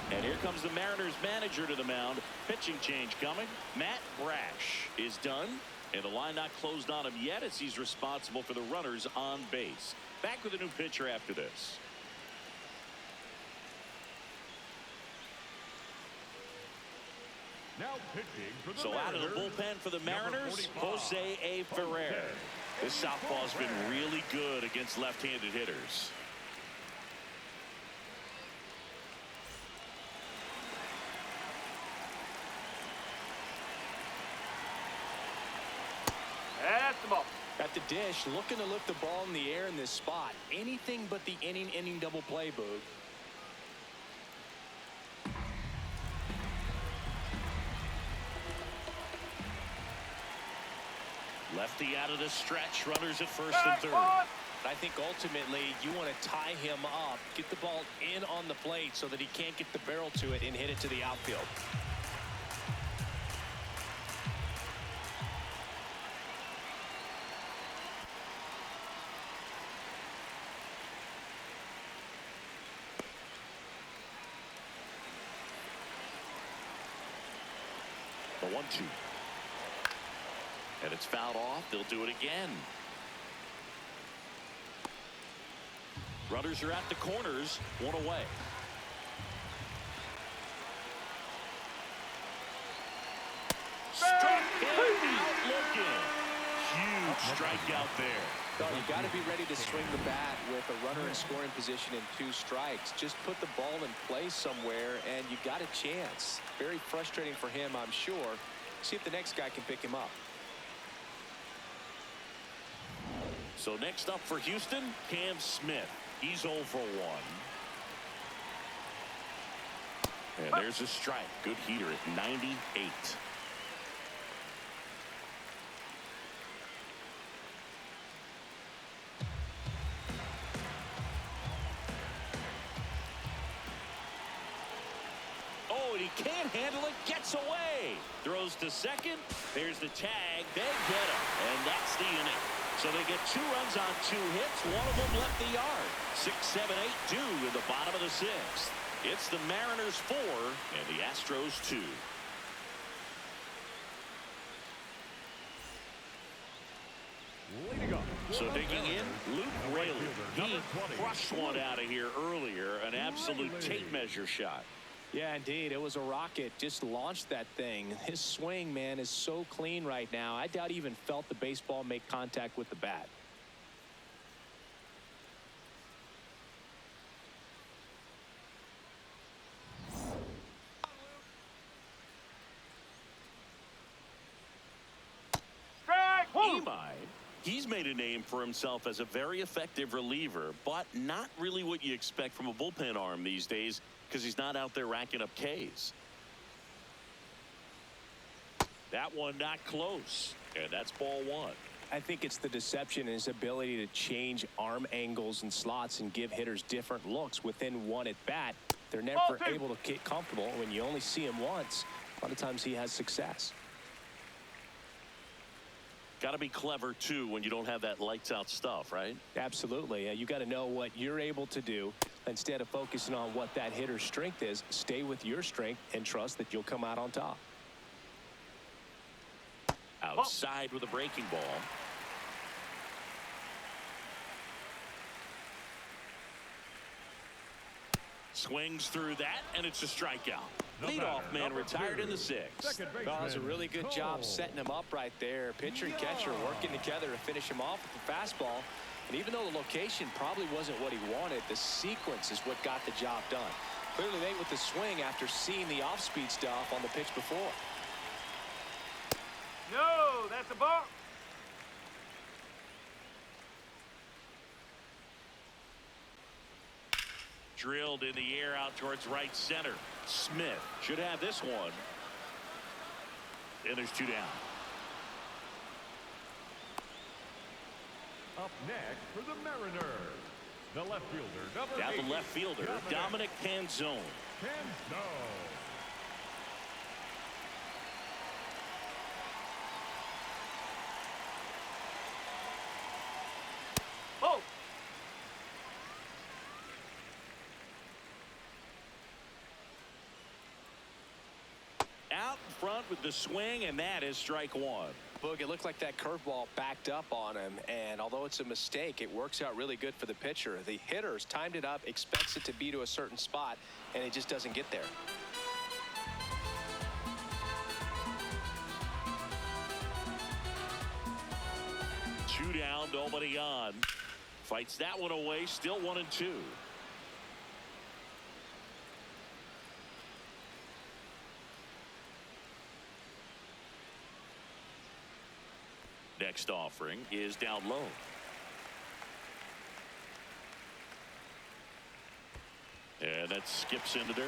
And here comes the Mariners manager to the mound. Pitching change coming. Matt Brash is done. And the line not closed on him yet as he's responsible for the runners on base. Back with a new pitcher after this.
Now pitching for the
So out of the
Mariners,
bullpen for the
number
Mariners,
45,
Jose A. Ferrer. This southpaw's been really good against left-handed hitters.
That's the ball.
At the dish, looking to lift the ball in the air in this spot. Anything but the inning double play, Boog.
Lefty out of the stretch. Runners at first and third.
I think ultimately you want to tie him up, get the ball in on the plate so that he can't get the barrel to it and hit it to the outfield.
The 1-2. And it's fouled off. They'll do it again. Runners are at the corners. 1 away. Struck him out looking. Huge strikeout there.
Well, you got to be ready to swing the bat with a runner in scoring position and 2 strikes. Just put the ball in place somewhere and you got a chance. Very frustrating for him, I'm sure. See if the next guy can pick him up.
So next up for Houston, Cam Smith. He's 0 for 1. And there's a strike. Good heater at 98. Oh, and he can't handle it. Gets away. Throws to second. There's the tag. They get him. And that's the inning. So they get 2 runs on 2 hits. One of them left the yard. 6, 7, 8 due in the bottom of the 6th. It's the Mariners 4 and the Astros 2.
leading up
So digging in, Luke Rayleigh. He crushed one out of here earlier, an absolute tape measure shot.
Yeah, indeed. It was a rocket. Just launched that thing. His swing, man, is so clean right now. I doubt he even felt the baseball make contact with the bat.
Strike!
He's made a name for himself as a very effective reliever, but not really what you expect from a bullpen arm these days because he's not out there racking up Ks. That one not close, and that's ball one.
I think it's the deception in his ability to change arm angles and slots and give hitters different looks within one at bat. They're never able to get comfortable. When you only see him once, a lot of times he has success.
Got to be clever, too, when you don't have that lights-out stuff, right?
Absolutely. You got to know what you're able to do. Instead of focusing on what that hitter's strength is, stay with your strength and trust that you'll come out on top.
Outside with a breaking ball. Swings through that, and it's a strikeout. Leadoff man retired in the sixth.
That was a really good job setting him up right there. Pitcher and catcher working together to finish him off with the fastball. And even though the location probably wasn't what he wanted, the sequence is what got the job done. Clearly late with the swing after seeing the off-speed stuff on the pitch before.
No, that's a ball.
Drilled in the air out towards right center. Smith should have this one. And there's two down.
Up next for the Mariners, the left fielder,
Now
number 8,
the left fielder, Dominic Canzone.
Canzone.
Oh!
Out in front with the swing, and that is strike one.
Boog, it looked like that curveball backed up on him, and although it's a mistake, it works out really good for the pitcher. The hitter's timed it up, expects it to be to a certain spot, and it just doesn't get there.
Two down, nobody on. Fights that one away, still 1-2. Next offering is down low. And that skips into dirt.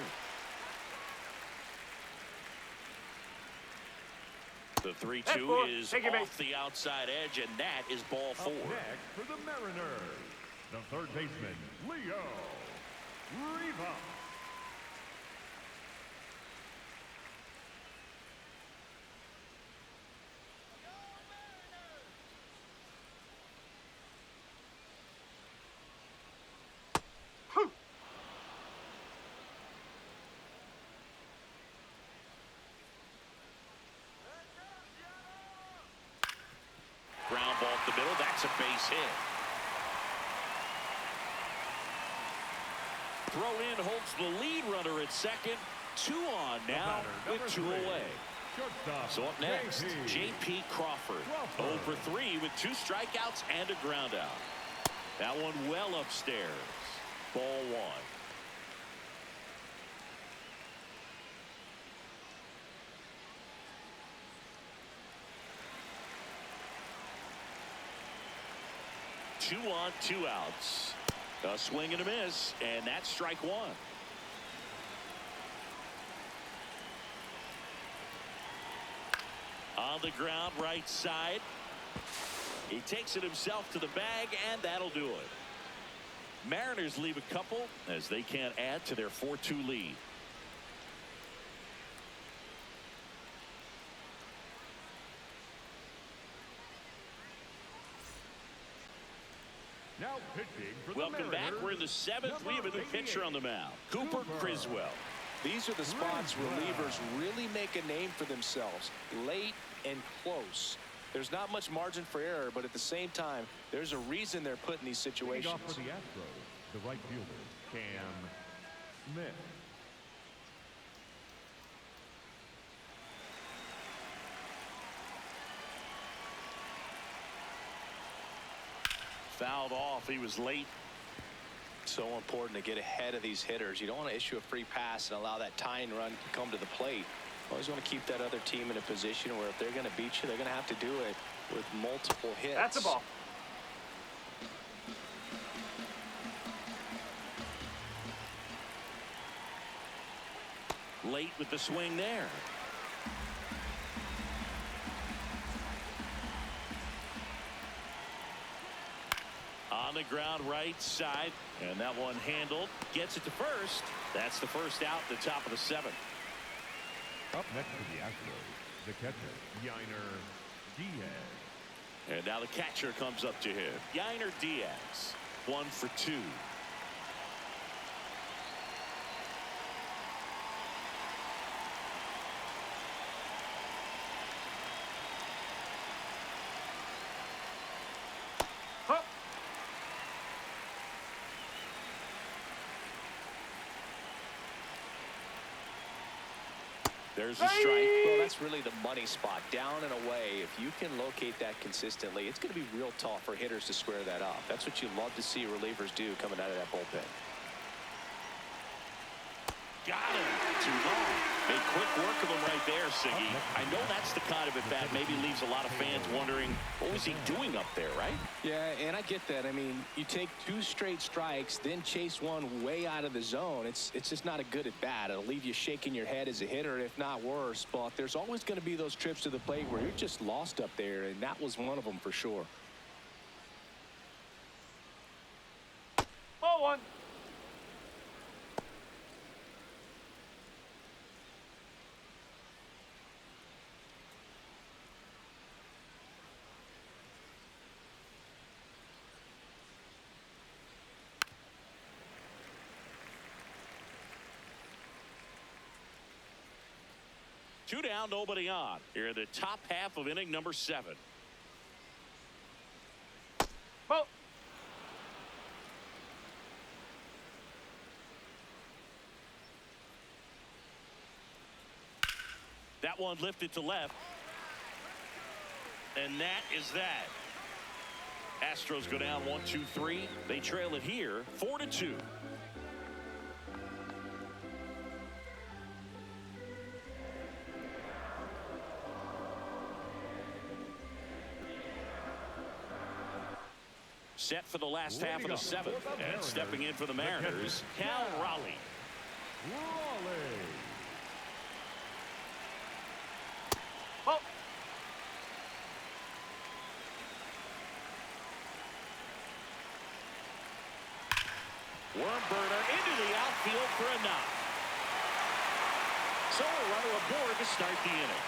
The 3-2 is off the outside edge, and that is ball four.
Up next for the Mariners, the third baseman, Leo Rivas.
Ground ball up the middle. That's a base hit. Throw in holds the lead runner at second. Two on now with two away. So up next, J.P. Crawford. 0 for 3 with 2 strikeouts and a ground out. That one well upstairs. Ball one. Two on, 2 outs. A swing and a miss, and that's strike one. On the ground, right side. He takes it himself to the bag, and that'll do it. Mariners leave a couple as they can't add to their 4-2 lead.
Now pitching for the
Welcome back. We're in the 7th. We have a new pitcher on the mound, Cooper Criswell.
These are the spots relievers really make a name for themselves. Late and close. There's not much margin for error, but at the same time, there's a reason they're put in these situations.
Leading off for the Astros, the right fielder, Cam Smith.
Fouled off. He was late.
So important to get ahead of these hitters. You don't want to issue a free pass and allow that tying run to come to the plate. Always want to keep that other team in a position where if they're going to beat you, they're going to have to do it with multiple hits.
That's a ball.
Late with the swing there. On the ground right side, and that one handled. Gets it to first. That's the first out at the top of the seventh.
Up next for the Astros, the catcher, Yainer Diaz.
And now the catcher comes up to him. Yainer Diaz, 1 for 2.
Huh.
There's a strike.
Well, that's really the money spot. Down and away. If you can locate that consistently, it's going to be real tough for hitters to square that up. That's what you love to see relievers do coming out of that bullpen.
Got him. Too long. Made quick work of him right there, Siggy. I know that's the kind of at bat maybe leaves a lot of fans wondering, what was he doing up there, right?
Yeah, and I get that. I mean, you take 2 straight strikes, then chase one way out of the zone. It's just not a good at bat. It'll leave you shaking your head as a hitter, if not worse. But there's always going to be those trips to the plate where you're just lost up there, and that was one of them for sure.
Ball 1.
Two down, nobody on. Here in the top half of inning number 7.
Ball.
That one lifted to left. And that is that. Astros go down 1-2-3. They trail it here 4-2. Set for the last half of the 7th. And stepping in for the Mariners, Cal Raleigh.
Ball.
Worm burner into the outfield for a knock. So a runner aboard to start the inning.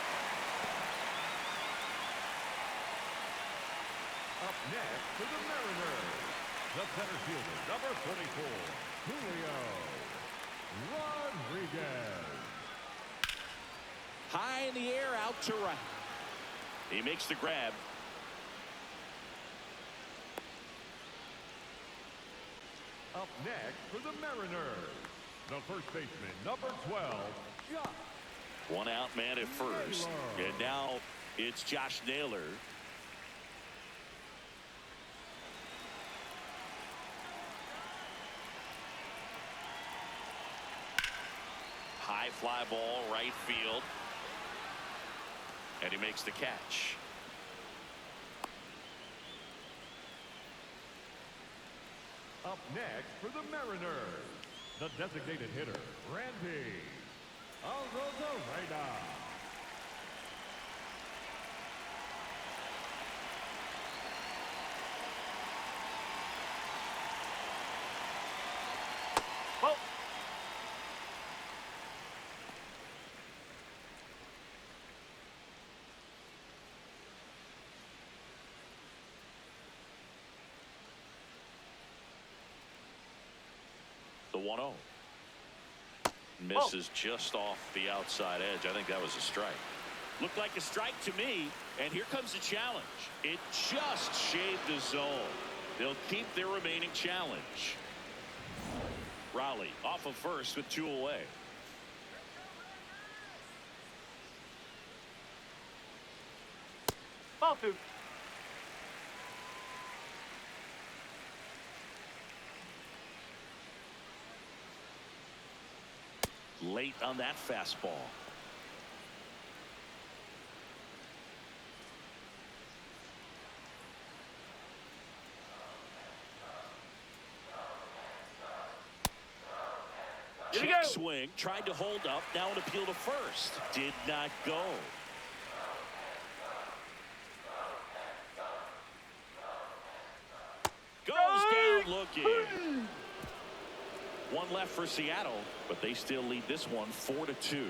Up next for the Mariners, the center fielder, number 44, Julio Rodriguez.
High in the air, out to right. He makes the grab.
Up next for the Mariners, the first baseman, number 12, Josh.
One out man at first. And now it's Josh Naylor. High fly ball, right field. And he makes the catch.
Up next for the Mariners, the designated hitter, Randy Alrozarena.
Ball.
The 1-0. Misses just off the outside edge. I think that was a strike. Looked like a strike to me, and here comes the challenge. It just shaved the zone. They'll keep their remaining challenge. Raleigh off of first with 2 away.
Ball 2.
Late on that fastball. Check swing, tried to hold up, now an appeal to first. Did not go. Goes down looking. One left for Seattle, but they still lead this one 4-2.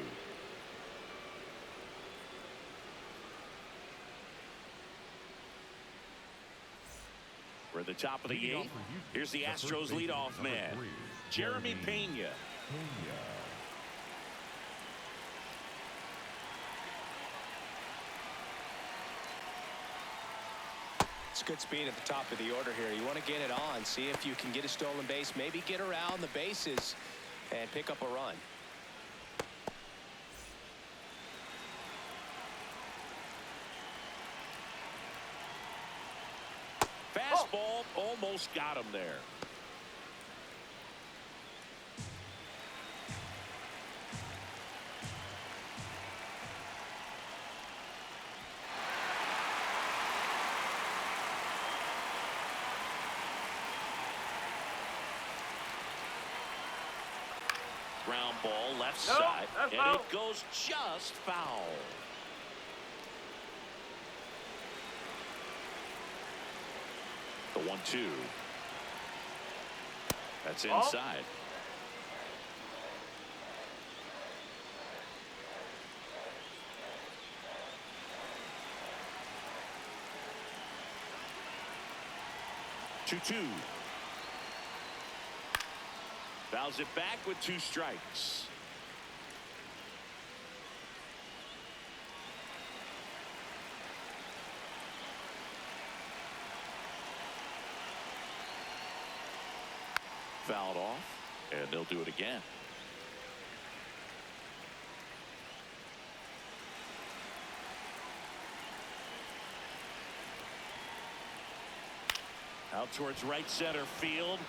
We're at the top of the 8th. Here's the Astros leadoff man, Jeremy Pena.
It's good speed at the top of the order here. You want to get it on, see if you can get a stolen base, maybe get around the bases and pick up a run.
Fastball almost got him there. Ground ball left side, and
foul.
it goes just foul. The 1-2. That's inside. Two. Fouls it back with 2 strikes. Fouled off, and they'll do it again. Out towards right center field.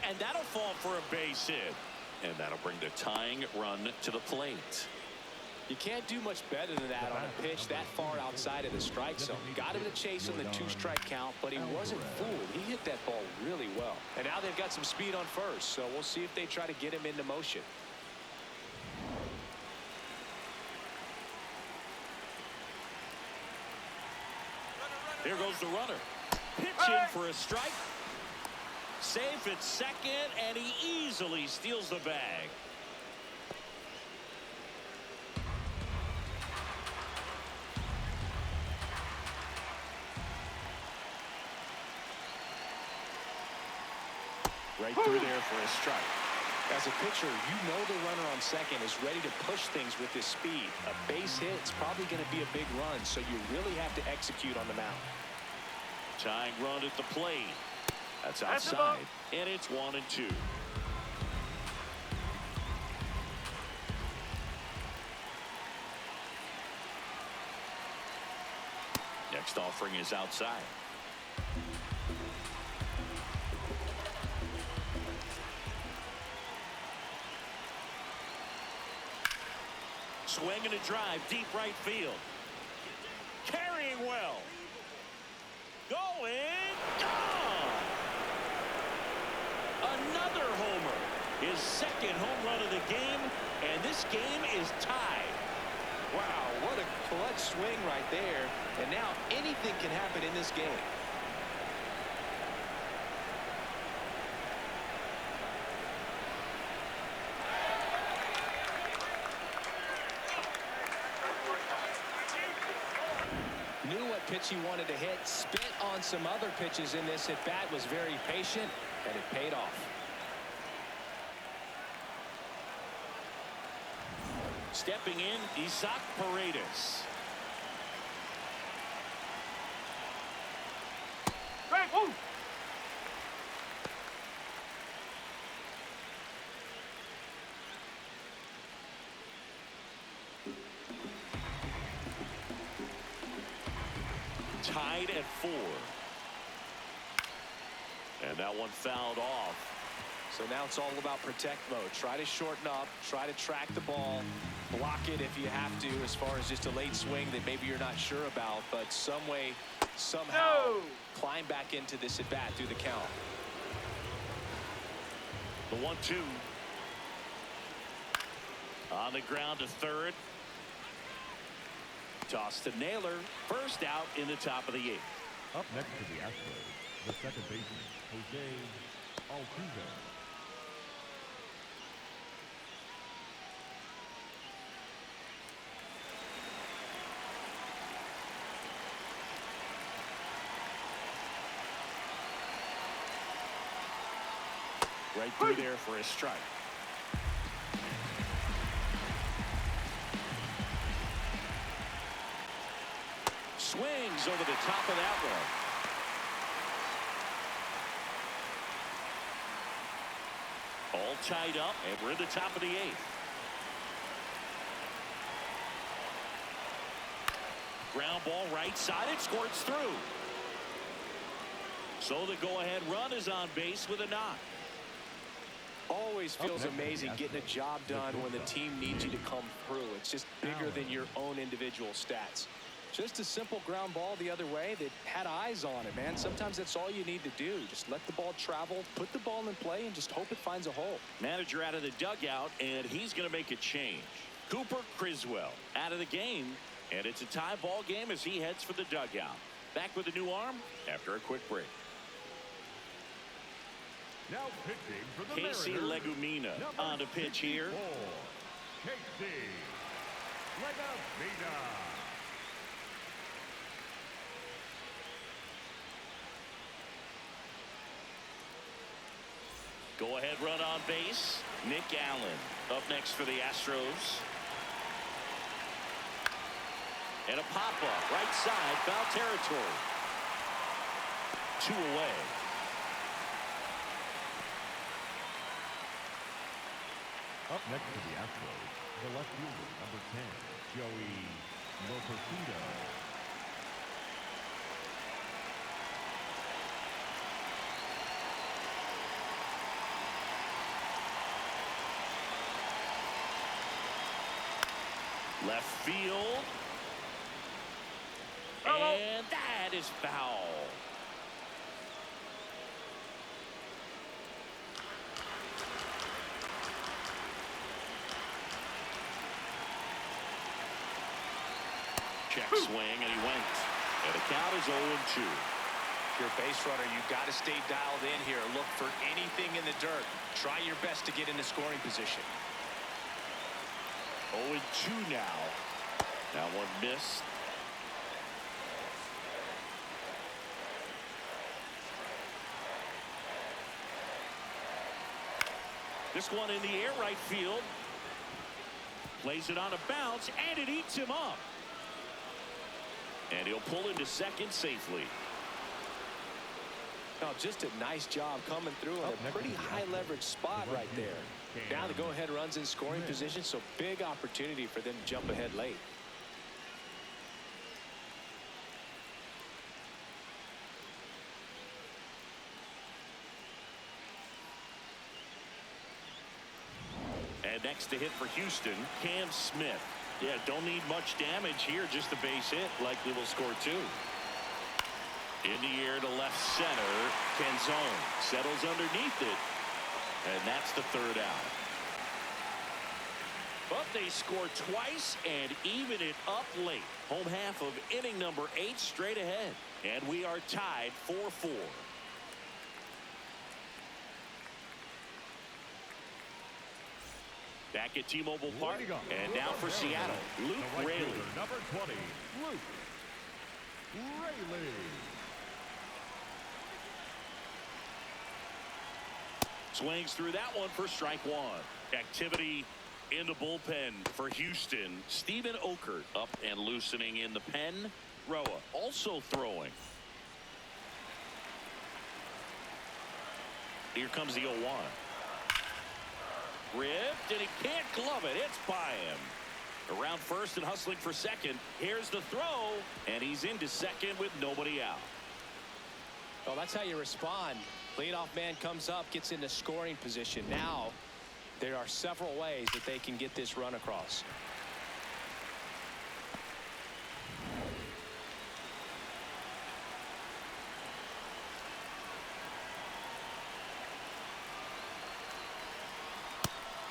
And that'll fall for a base hit. And that'll bring the tying run to the plate.
You can't do much better than that on a pitch that far outside of the strike zone. Got him to chase on the 2-strike count, but he wasn't fooled. He hit that ball really well. And now they've got some speed on first, so we'll see if they try to get him into motion.
Here goes the runner. Pitch in for a strike. Safe at second, and he easily steals the bag. Right through there for a strike.
As a pitcher, you know the runner on second is ready to push things with his speed. A base hit is probably going to be a big run, so you really have to execute on the mound.
Tying run at the plate. That's outside, and it's 1-2. Next offering is outside. Swing and a drive, deep right field. Carrying well. Going, gone! Another homer. His second home run of the game, and this game is tied.
Wow, what a clutch swing right there. And now anything can happen in this game. Knew what pitch he wanted to hit, spit on some other pitches in this at bat, was very patient, and it paid off.
Stepping in, Isaac Paredes. tied at 4. And that one fouled off.
So now it's all about protect mode. Try to shorten up, try to track the ball, block it if you have to, as far as just a late swing that maybe you're not sure about, but some way, somehow climb back into this at bat through the count.
The 1-2. On the ground to third. Toss to Naylor. First out in the top of the 8th.
Up next to the Astros, the second baseman, Jose Altuve.
Right through there for a strike. Swings over the top of that one. All tied up, and we're in the top of the 8th. Ground ball right side. It squirts through. So the go-ahead run is on base with a knock.
Always feels amazing getting a job done when the team needs you to come through. It's just bigger than your own individual stats. Just a simple ground ball the other way that had eyes on it, man. Sometimes that's all you need to do. Just let the ball travel, put the ball in play, and just hope it finds a hole.
Manager out of the dugout, and he's going to make a change. Cooper Criswell out of the game, and it's a tie ball game as he heads for the dugout. Back with a new arm after a quick break.
Now pitching for the
Casey
Mariners,
Legumina on the pitch here.
Casey Legumina.
Go-ahead run on base. Nick Allen up next for the Astros. And a pop-up right side, foul territory. 2 away.
Up next to the Astros, the left fielder, number 10, Joey Lopezito.
Left field. And that is foul. Check swing, and he went. And the count is 0-2.
If you're a base runner, you've got to stay dialed in here. Look for anything in the dirt. Try your best to get into scoring position.
0-2 now. That one missed. This one in the air right field. Plays it on a bounce, and it eats him up. And he'll pull into second safely.
Now, just a nice job coming through in a pretty high leverage spot right there. Now the go-ahead runs in scoring position, so big opportunity for them to jump ahead late.
And next to hit for Houston, Cam Smith. Yeah, don't need much damage here, just a base hit. Likely will score 2. In the air to left center. Canzone settles underneath it. And that's the 3rd out. But they score twice and even it up late. Home half of inning number 8 straight ahead. And we are tied 4-4. Back at T-Mobile Park, and now for Seattle, Luke Raley.
Number 20, Luke Raley.
Swings through that one for strike 1. Activity in the bullpen for Houston. Steven Okert up and loosening in the pen. Roa also throwing. Here comes the 0-1. Ripped, and he can't glove it. It's by him. Around first and hustling for second. Here's the throw, and he's into second with nobody out.
Well, that's how you respond. Leadoff man comes up, gets into scoring position. Now, there are several ways that they can get this run across.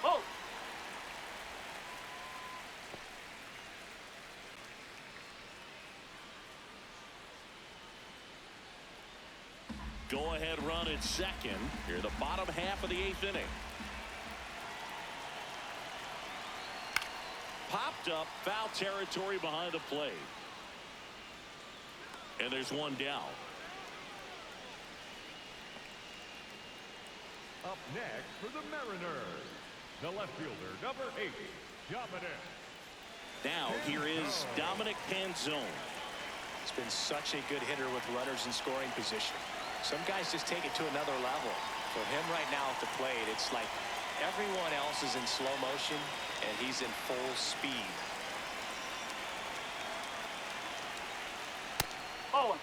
Oh.
Go-ahead run at second. Here, the bottom half of the 8th inning. Popped up, foul territory behind the plate. And there's one down.
Up next for the Mariners, the left fielder, number 8, Dominic.
Now, here is Dominic Panzone.
He's been such a good hitter with runners in scoring position. Some guys just take it to another level. For him right now at the plate, it's like everyone else is in slow motion, and he's in full speed.
Oh.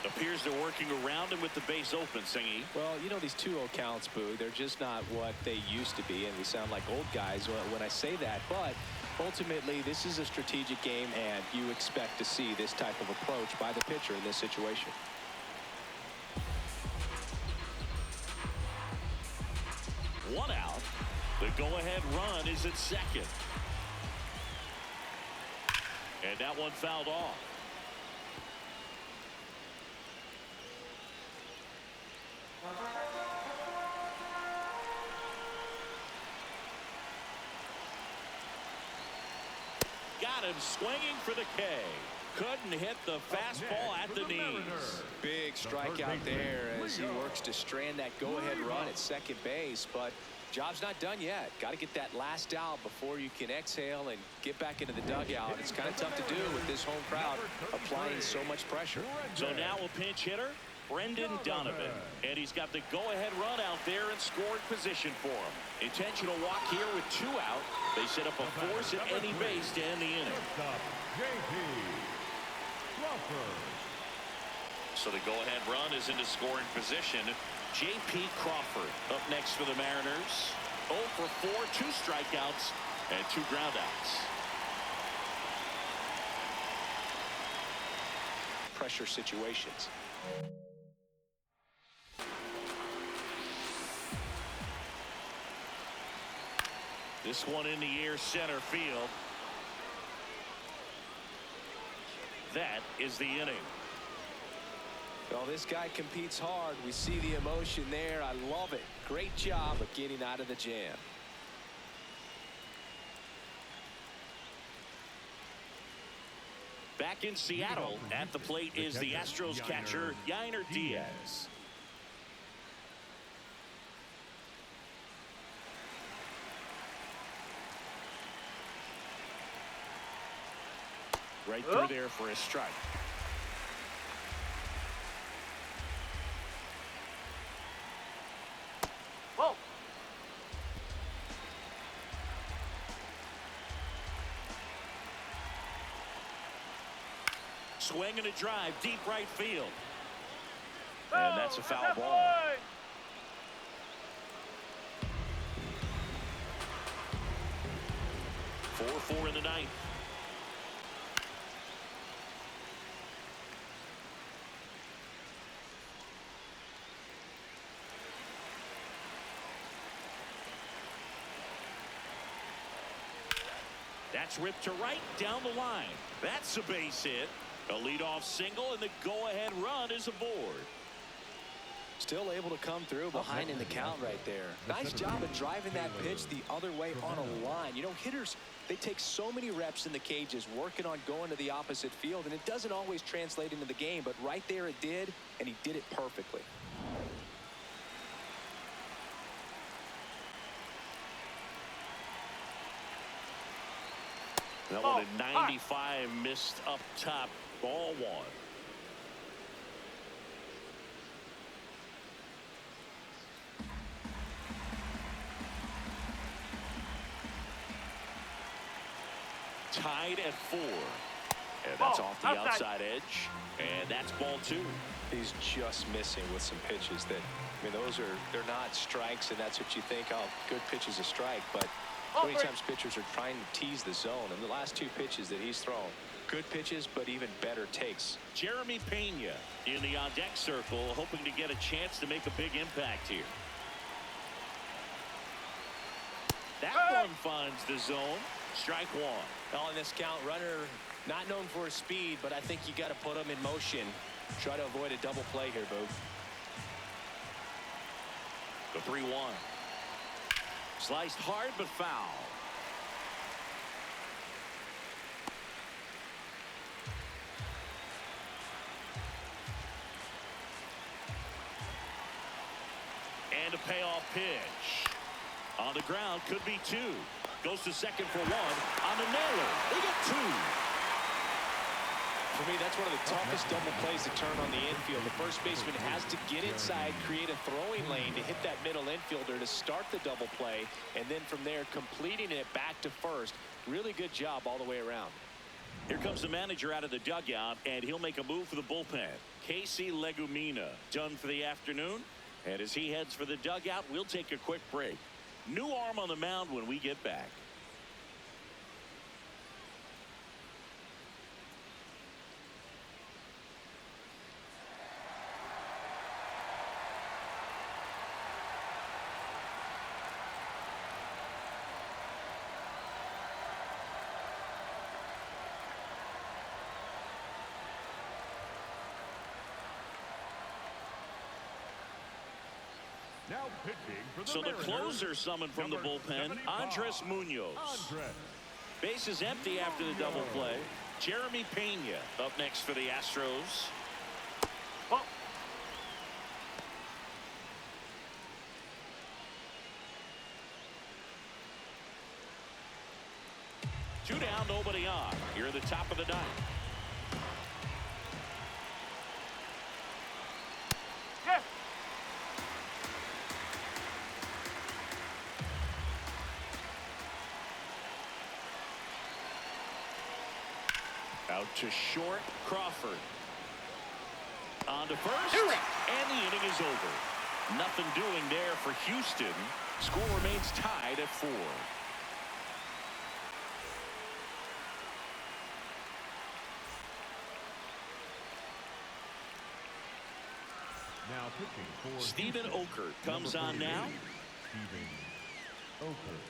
Appears they're working around him with the base open, Singy.
Well, you know, these 2-0 counts, Boo, they're just not what they used to be, and we sound like old guys when I say that. But ultimately, this is a strategic game, and you expect to see this type of approach by the pitcher in this situation.
One out. The go-ahead run is at second. And that one fouled off. Got him swinging for the K. Couldn't hit the fastball at the knees.
Big strikeout there as he works to strand that go-ahead run at second base, but job's not done yet. Got to get that last out before you can exhale and get back into the dugout. It's kind of tough to do with this home crowd applying so much pressure.
So now a pinch hitter, Brendan Donovan. And he's got the go-ahead run out there in scoring position for him. Intentional walk here with 2 out. They set up a force at any base to end the inning. So the go-ahead run is into scoring position. J.P. Crawford up next for the Mariners. 0 for 4, 2 strikeouts, and 2 groundouts.
Pressure situations.
This one in the air, center field. That is the inning.
Well, this guy competes hard. We see the emotion there. I love it. Great job of getting out of the jam.
Back in Seattle, at the plate is the Astros catcher, Yainer Diaz. Right through there for a strike.
Whoa.
Swing and a drive, deep right field. And that's a foul ball. 4-4 in the ninth. That's ripped to right down the line. That's a base hit. A leadoff single, and the go-ahead run is aboard.
Still able to come through behind in the count right there. Nice job of driving that pitch the other way on a line. You know, hitters, they take so many reps in the cages working on going to the opposite field, and it doesn't always translate into the game, but right there it did, and he did it perfectly.
That one at 95, missed up top, ball 1. tied at 4. And that's off the outside edge. And that's ball 2.
He's just missing with some pitches that, I mean, they're not strikes, and that's what you think, oh, good pitch is a strike. But many times pitchers are trying to tease the zone. And the last 2 pitches that he's thrown, good pitches, but even better takes.
Jeremy Pena in the on-deck circle, hoping to get a chance to make a big impact here. That one finds the zone. Strike 1.
Well, in this count, runner not known for his speed, but I think you got to put him in motion. Try to avoid a double play here, Boog.
The 3-1. Sliced hard but foul. And a payoff pitch. On the ground, could be 2. Goes to second for 1. On the nailer, they get 2.
For me, that's one of the toughest double plays to turn on the infield. The first baseman has to get inside, create a throwing lane to hit that middle infielder to start the double play, and then from there completing it back to first. Really good job all the way around.
Here comes the manager out of the dugout, and he'll make a move for the bullpen. Casey Legumina done for the afternoon, and as he heads for the dugout, we'll take a quick break. New arm on the mound when we get back.
Now pitching for
So the
Mariners,
closer summoned from the
number
bullpen,
75,
Andres Munoz.
Andres.
Base is empty after the double play. Jeremy Pena up next for the Astros.
Oh.
2 down, nobody on. Here at the top of the 9th.
Yes.
Out to short, Crawford. On to first, and the inning is over. Nothing doing there for Houston. Score remains tied at 4.
Now pitching for
Stephen
Houston,
Okert comes
number
on now.
48, Stephen Okert.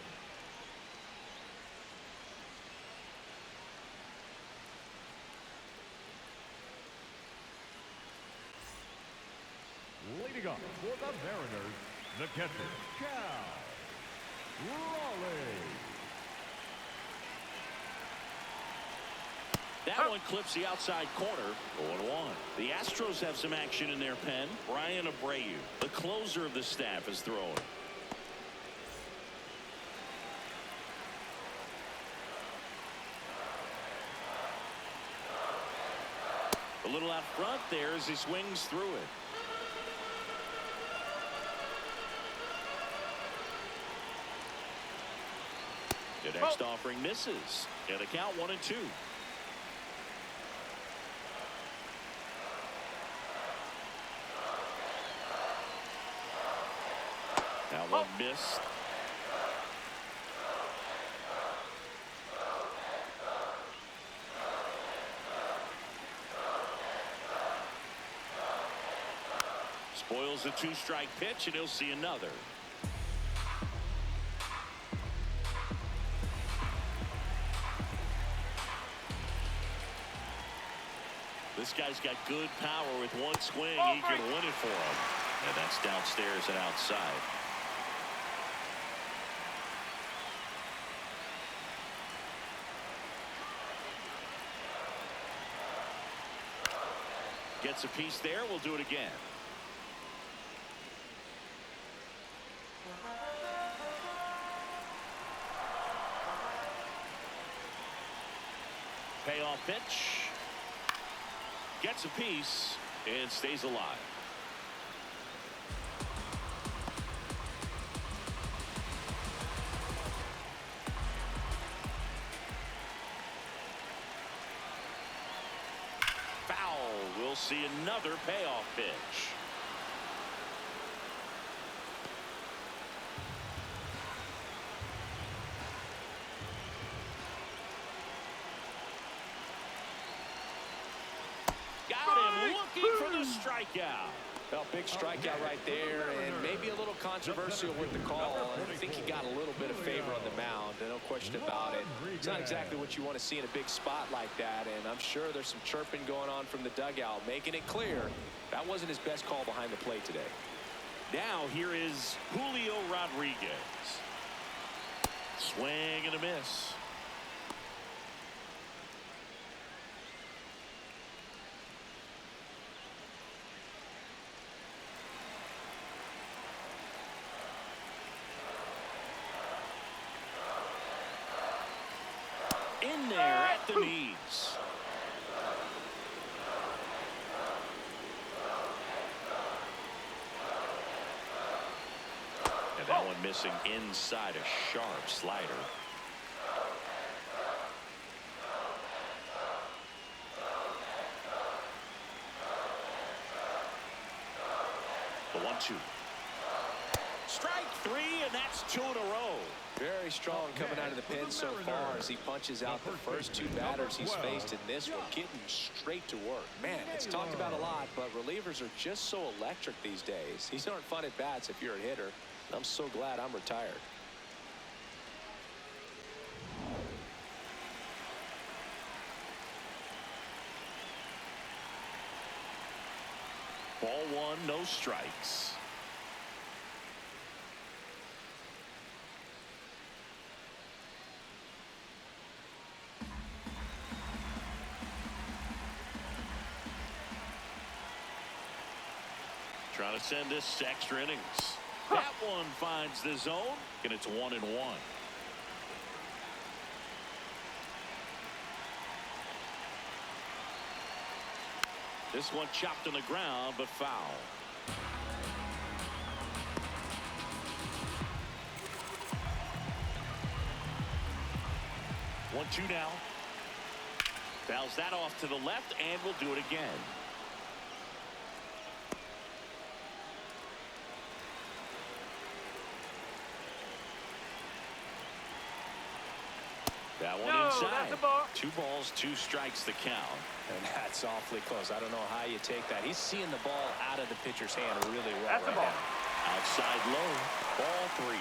Leading up for the Mariners, the catcher, Cal Raleigh.
That one clips the outside corner. 0-1. The Astros have some action in their pen. Brian Abreu, the closer of the staff, is throwing. A little out front there as he swings through it. The next offering misses. And a count 1-2. Now one missed. Spoils the 2-strike pitch, and he'll see another. This guy's got good power. With one swing, he can win it for him. And that's downstairs and outside. Gets a piece there. We'll do it again. Payoff pitch. Gets a piece and stays alive. Foul. We'll see another payoff pitch. Got him looking for the strikeout.
Well, big strikeout right there, and maybe a little controversial with the call. I think he got a little bit of favor on the mound, no question about it. It's not exactly what you want to see in a big spot like that, and I'm sure there's some chirping going on from the dugout, making it clear that wasn't his best call behind the plate today.
Now here is Julio Rodriguez. Swing and a miss. In there at the knees. And that one missing inside a sharp slider. The 1-2. Strike three, and that's 2 in a row.
Very strong coming out of the pen so far as he punches out the first 2 batters he's faced in this one, getting straight to work. Man, it's talked about a lot, but relievers are just so electric these days. These aren't fun at bats if you're a hitter. I'm so glad I'm retired.
Ball 1, no strikes. Trying to send this to extra innings. That one finds the zone, and it's 1-1. This one chopped on the ground, but foul. One, two now. Fouls that off to the left, and we'll do it again. That one inside. 2 balls, 2 strikes the count.
And that's awfully close. I don't know how you take that. He's seeing the ball out of the pitcher's hand really well right now.
Outside low. Ball 3.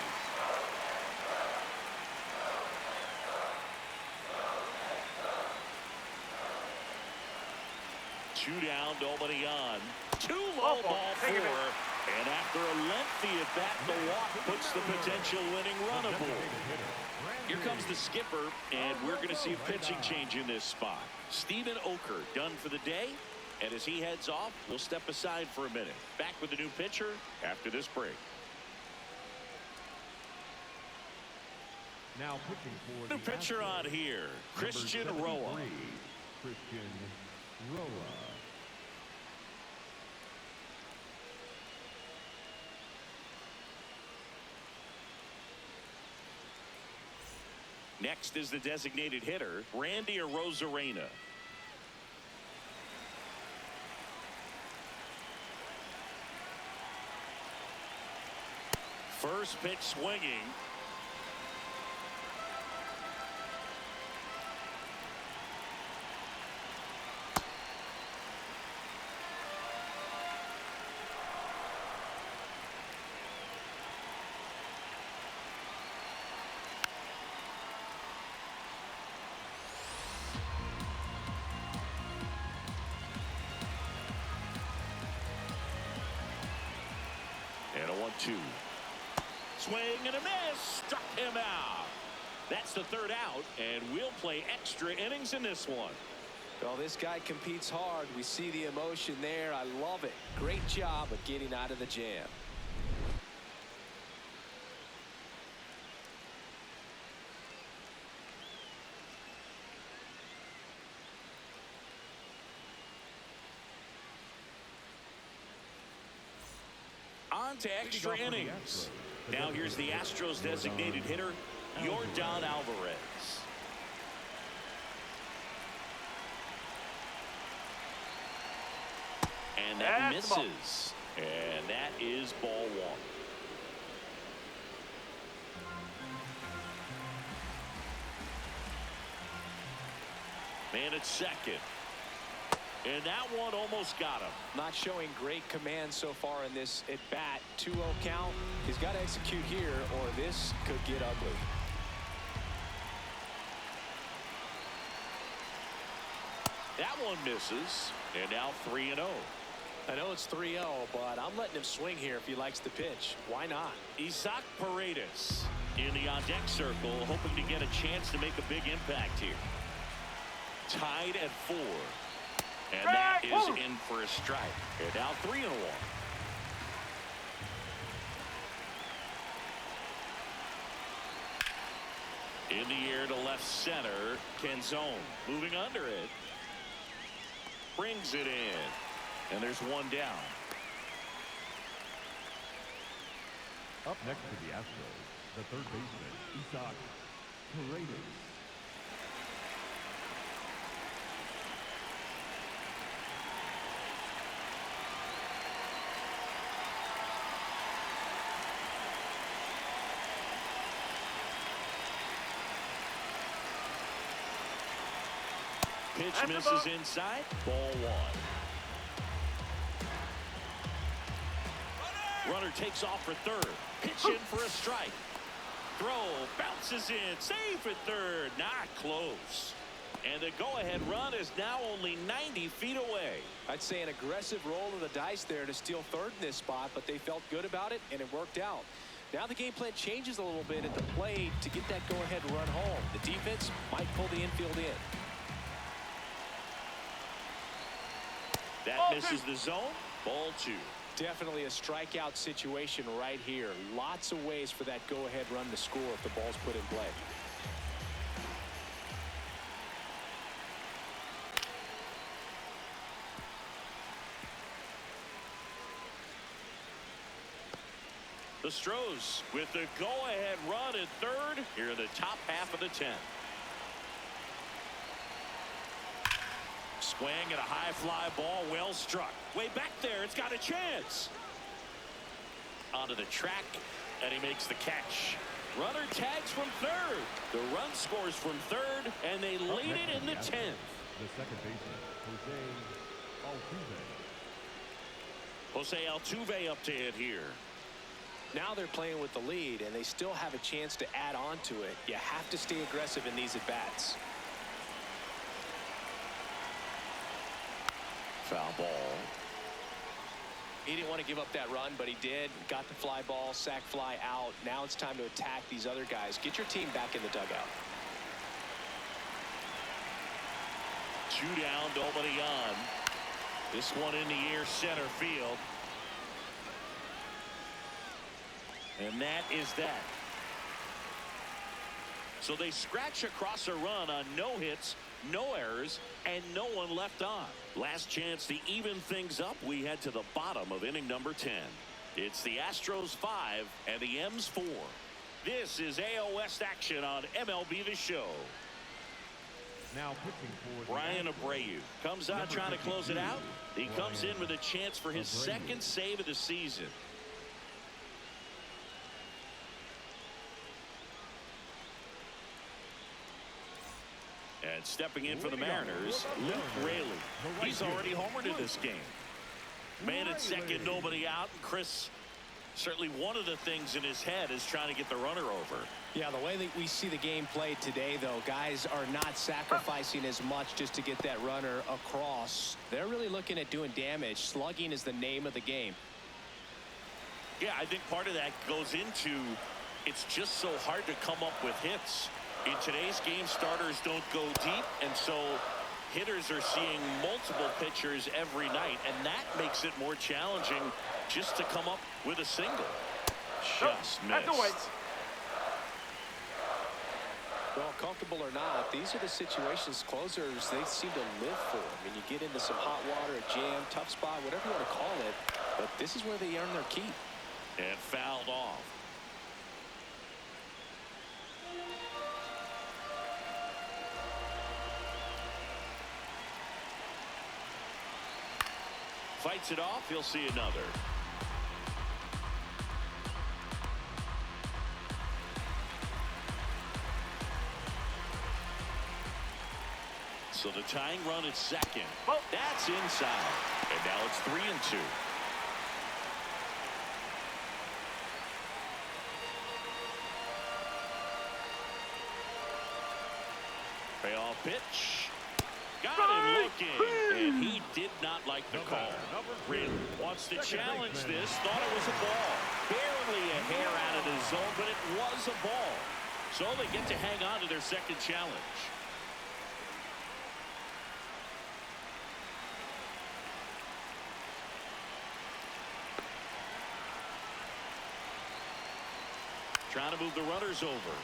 Two down, nobody on. 2 low, ball 4. And after a lengthy at bat, the walk puts the potential winning run aboard. Here comes the skipper, and we're going to see a pitching change in this spot. Steven Oker done for the day, and as he heads off, we'll step aside for a minute. Back with the new pitcher after this break.
Now pitching for
New pitcher on here, Christian Roa.
Christian Roa.
Next is the designated hitter, Randy Arozarena. First pitch swinging. And a 1-2. Swing and a miss. Struck him out. That's the 3rd out, and we'll play extra innings in this one.
Well, this guy competes hard. We see the emotion there. I love it. Great job of getting out of the jam.
On to extra innings. Now here's the Astros designated hitter, Yordan Alvarez. And that
That's the ball.
misses. And that is ball one. Man at second. And that one almost got him.
Not showing great command so far in this at bat. 2-0 count. He's got to execute here or this could get ugly.
That one misses. And now 3-0.
I know it's 3-0, but I'm letting him swing here if he likes the pitch. Why not?
Isaac Paredes in the on-deck circle, hoping to get a chance to make a big impact here. Tied at 4. And that is in for a strike. And now 3-1. In the air to left center. Canzone moving under it. Brings it in. And there's one down.
Up next to the Astros, the third baseman, Isaac Paredes.
Pitch misses inside. Ball one. Runner takes off for third. Pitch in for a strike. Throw bounces in. Safe at third. Not close. And the go-ahead run is now only 90 feet away.
I'd say an aggressive roll of the dice there to steal third in this spot, but they felt good about it and it worked out. Now the game plan changes a little bit at the plate to get that go-ahead run home. The defense might pull the infield in.
That misses the zone. Ball two.
Definitely a strikeout situation right here. Lots of ways for that go-ahead run to score if the ball's put in play.
The Astros with the go-ahead run at third here in the top half of the 10th. Swing at a high fly ball, well struck. Way back there, it's got a chance. Onto the track, and he makes the catch. Runner tags from third. The run scores from third, and they lead it in the 10th.
The second baseman, Jose Altuve.
Jose Altuve up to hit here.
Now they're playing with the lead, and they still have a chance to add on to it. You have to stay aggressive in these at-bats.
Foul ball.
He didn't want to give up that run, but he did. Got the fly ball, sac fly out. Now it's time to attack these other guys. Get your team back in the dugout.
2 down, nobody on. This one in the air, center field. And that is that. So they scratch across a run on no hits, no errors, and no one left on. Last chance to even things up. We head to the bottom of inning number 10. It's the Astros 5 and the M's 4. This is AL West action on MLB The Show.
Now pitching for the
Brian
Astros,
Abreu comes out trying to close it out. He comes in with a chance for his
Abreu.
second save of the season. And stepping in for the Mariners, Luke Raley. He's already homered in this game. Man at second, nobody out. And Chris, certainly one of the things in his head is trying to get the runner over.
Yeah, the way that we see the game played today, though, guys are not sacrificing as much just to get that runner across. They're really looking at doing damage. Slugging is the name of the game.
Yeah, I think part of that goes into it's just so hard to come up with hits. In today's game, starters don't go deep, and so hitters are seeing multiple pitchers every night, and that makes it more challenging just to come up with a single. Just missed.
Well, comfortable or not, these are the situations closers they seem to live for. I mean, you get into some hot water, a jam, tough spot, whatever you want to call it, but this is where they earn their keep.
And fouled off. Fights it off. He'll see another. So the tying run at second. That's inside. And now it's 3-2. Payoff pitch. Got him looking. And he did not like the call. Rin wants to challenge this. Thought it was a ball. Barely a hair out of the zone, but it was a ball. So they get to hang on to their second challenge. Trying to move the runners over.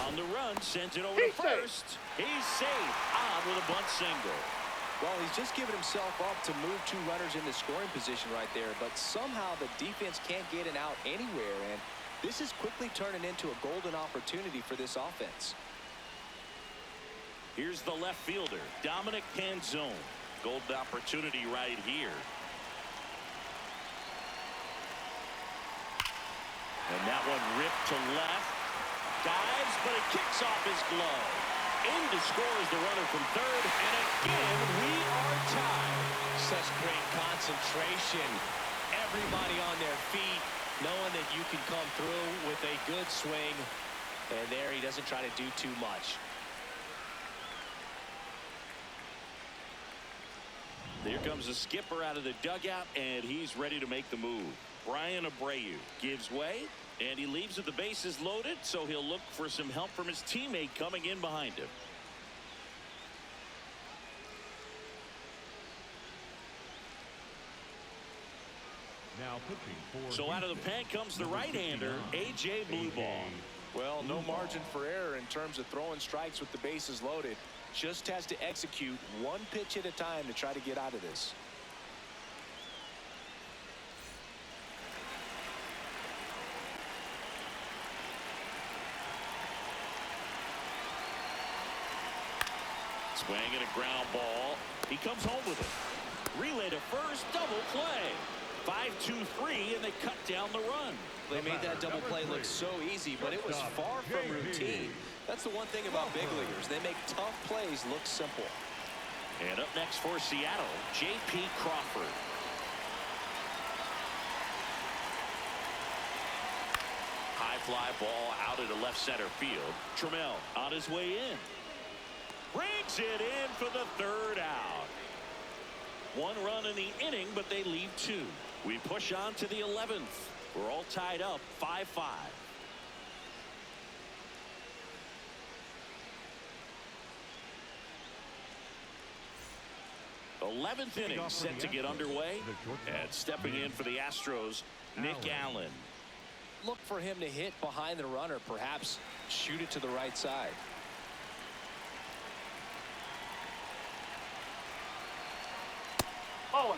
On the run, sends it over to first. He's safe. On with a bunt single.
Well, he's just given himself up to move two runners into scoring position right there, but somehow the defense can't get an out anywhere, and this is quickly turning into a golden opportunity for this offense.
Here's the left fielder, Dominic Canzone. Golden opportunity right here. And that one ripped to left. Dives, but it kicks off his glove. In to score is the runner from third. And again, we are tied.
Such great concentration. Everybody on their feet, knowing that you can come through with a good swing. And there he doesn't try to do too much.
Here comes the skipper out of the dugout, and he's ready to make the move. Brian Abreu gives way, and he leaves with the bases loaded, so he'll look for some help from his teammate coming in behind him.
Now pitching for
So out of the pen comes the right-hander, A.J. Blueball.
Well, no margin for error in terms of throwing strikes with the bases loaded. Just has to execute one pitch at a time to try to get out of this.
Swing and a ground ball. He comes home with it. Relay to first, double play. 5-2-3, and they cut down the run.
They made that double play look so easy, but it was far from routine. That's the one thing about big leaguers. They make tough plays look simple.
And up next for Seattle, J.P. Crawford. High fly ball out into left center field. Trammell on his way in. Brings it in for the third out. One run in the inning, but they leave two. We push on to the 11th. We're all tied up 5-5. 11th inning set to get underway, and stepping in for the Astros, Nick Allen.
Look for him to hit behind the runner, perhaps shoot it to the right side.
Oh.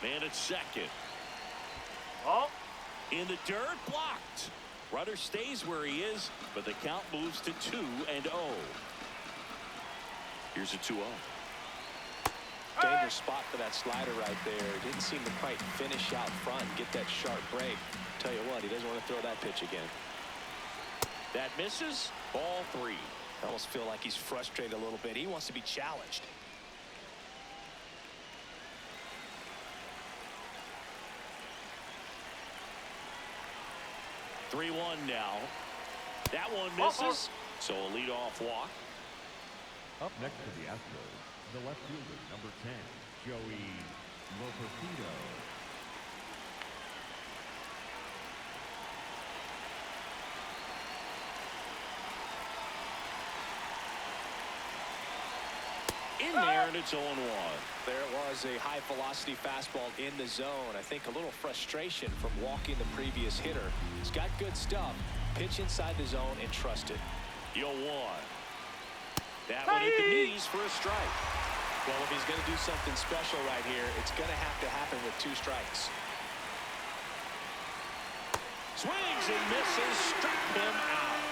Man at second.
Oh.
In the dirt, blocked. Runner stays where he is, but the count moves to 2-0. Here's a 2-0.
Dangerous spot for that slider right there. Didn't seem to quite finish out front and get that sharp break. Tell you what, he doesn't want to throw that pitch again.
That misses. Ball 3.
I almost feel like he's frustrated a little bit. He wants to be challenged.
(3-1) now. That one misses. So a leadoff walk.
Up next for the Astros, the left fielder, number 10, Joey Loperfido.
In there, and it's 0-1.
There it was, a high velocity fastball in the zone. I think a little frustration from walking the previous hitter. He's got good stuff. Pitch inside the zone and trust it.
0-1. That one at the knees for a strike.
Well, if he's going to do something special right here, it's going to have to happen with 2 strikes.
Swings and misses, struck him out.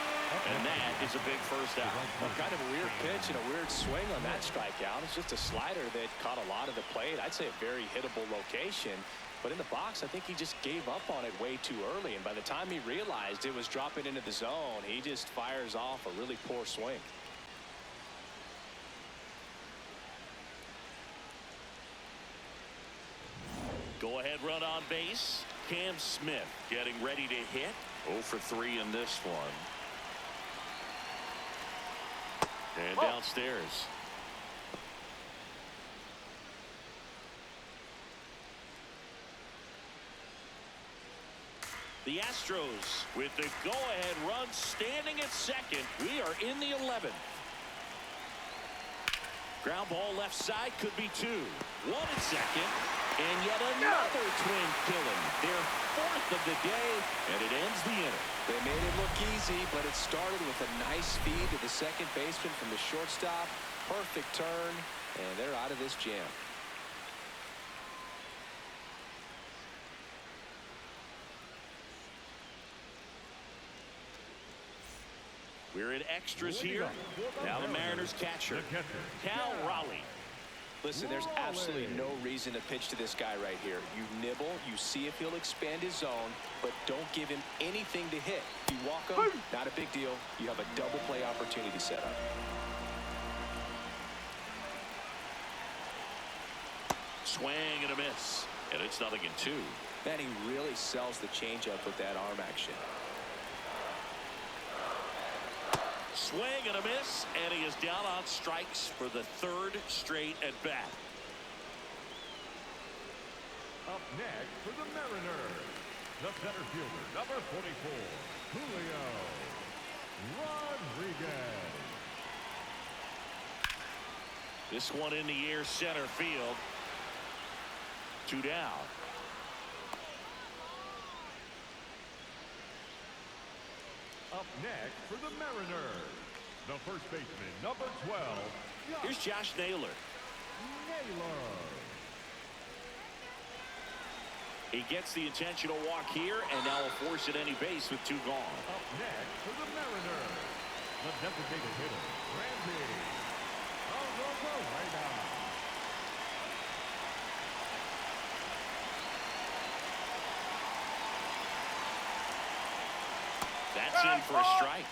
And that is a big first out.
Well, kind of a weird pitch and a weird swing on that strikeout. It's just a slider that caught a lot of the plate. I'd say a very hittable location. But in the box, I think he just gave up on it way too early. And by the time he realized it was dropping into the zone, he just fires off a really poor swing.
Go ahead run on base. Cam Smith getting ready to hit. 0 for 3 in this one. And downstairs. The Astros with the go-ahead run standing at second. We are in the 11th. Ground ball left side, could be 2. 1 at second. And yet another twin killing. Their 4th of the day, and it ends the inning.
They made it look easy, but it started with a nice feed to the second baseman from the shortstop. Perfect turn, and they're out of this jam.
We're in extras here. Now the Mariners catcher, Cal Raleigh.
Listen, there's absolutely no reason to pitch to this guy right here. You nibble, you see if he'll expand his zone, but don't give him anything to hit. If you walk him, not a big deal. You have a double play opportunity set up.
Swing and a miss. And it's 0-2.
Man, he really sells the changeup with that arm action.
Swing and a miss, and he is down on strikes for the 3rd straight at bat.
Up next for the Mariners, the center fielder, number 44, Julio Rodriguez.
This one in the air, center field. 2 down.
Up next for the Mariners, the first baseman, number 12.
Here's Josh Naylor. He gets the intentional walk here, and now will force at any base with 2 gone.
Up next for the Mariners, the designated hitter, Randy Arozarena.
That's in for a strike.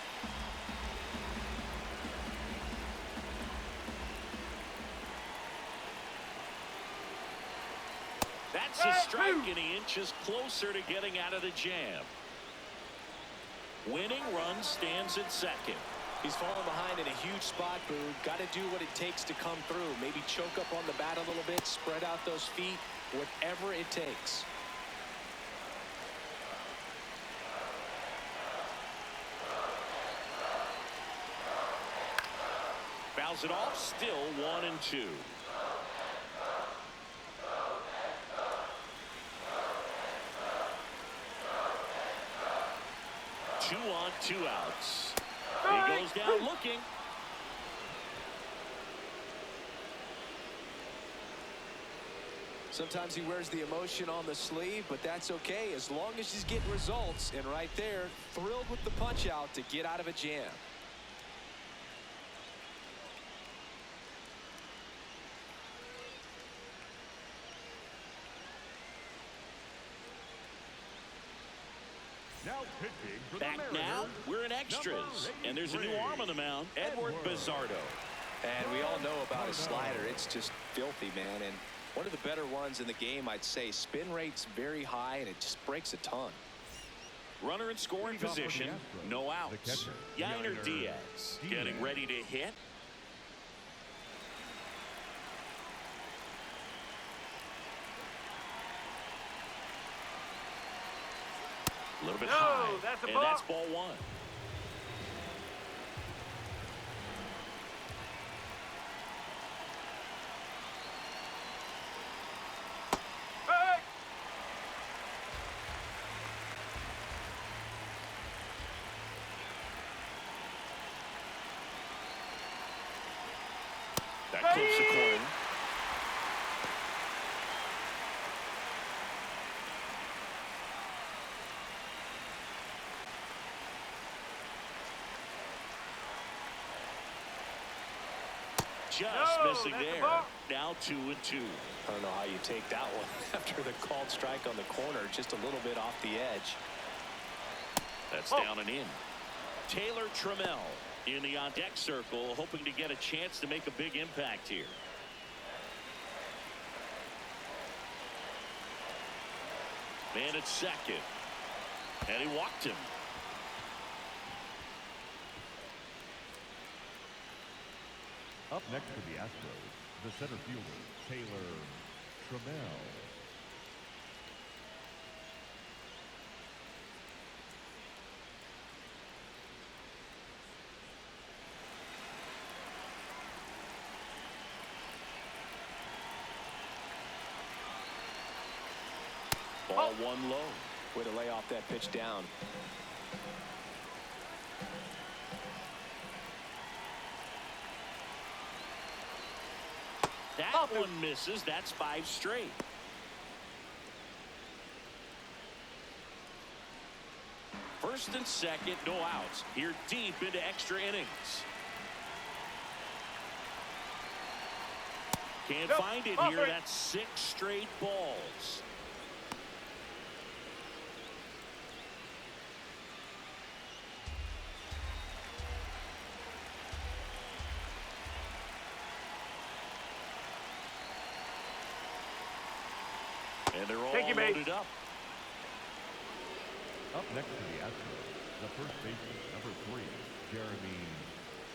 That's a strike, and he inches closer to getting out of the jam. Winning run stands at second.
He's falling behind in a huge spot, Boo. Got to do what it takes to come through. Maybe choke up on the bat a little bit, spread out those feet, whatever it takes.
Fouls it off, still 1-2. Two on, 2 outs. He goes down looking.
Sometimes he wears the emotion on the sleeve, but that's okay as long as he's getting results. And right there, thrilled with the punch out to get out of a jam.
Now pitching for
Back
the
now,
Mariners,
we're in extras, and there's a new arm on the mound, Edward Bizardo.
And we all know about his slider. It's just filthy, man. And one of the better ones in the game, I'd say. Spin rate's very high, and it just breaks a ton.
Runner in scoring position, no outs. Yainer Diaz getting ready to hit. A little bit high, and that's ball 1. That clips the corner. just
No,
missing
that's a
there.
ball.
Now 2-2.
I don't know how you take that one after the called strike on the corner, just a little bit off the edge.
That's down and in. Taylor Trammell in the on-deck circle, hoping to get a chance to make a big impact here. Man at second. And he walked him.
Up next for the Astros, the center fielder, Taylor Trammell.
Ball one low.
Way to lay off that pitch down.
That one misses. That's 5 straight. First and second, no outs. Here deep into extra innings. Can't find it here. That's 6 straight balls. And they're all loaded up.
Up next to the Astros, the first baseman, number 3, Jeremy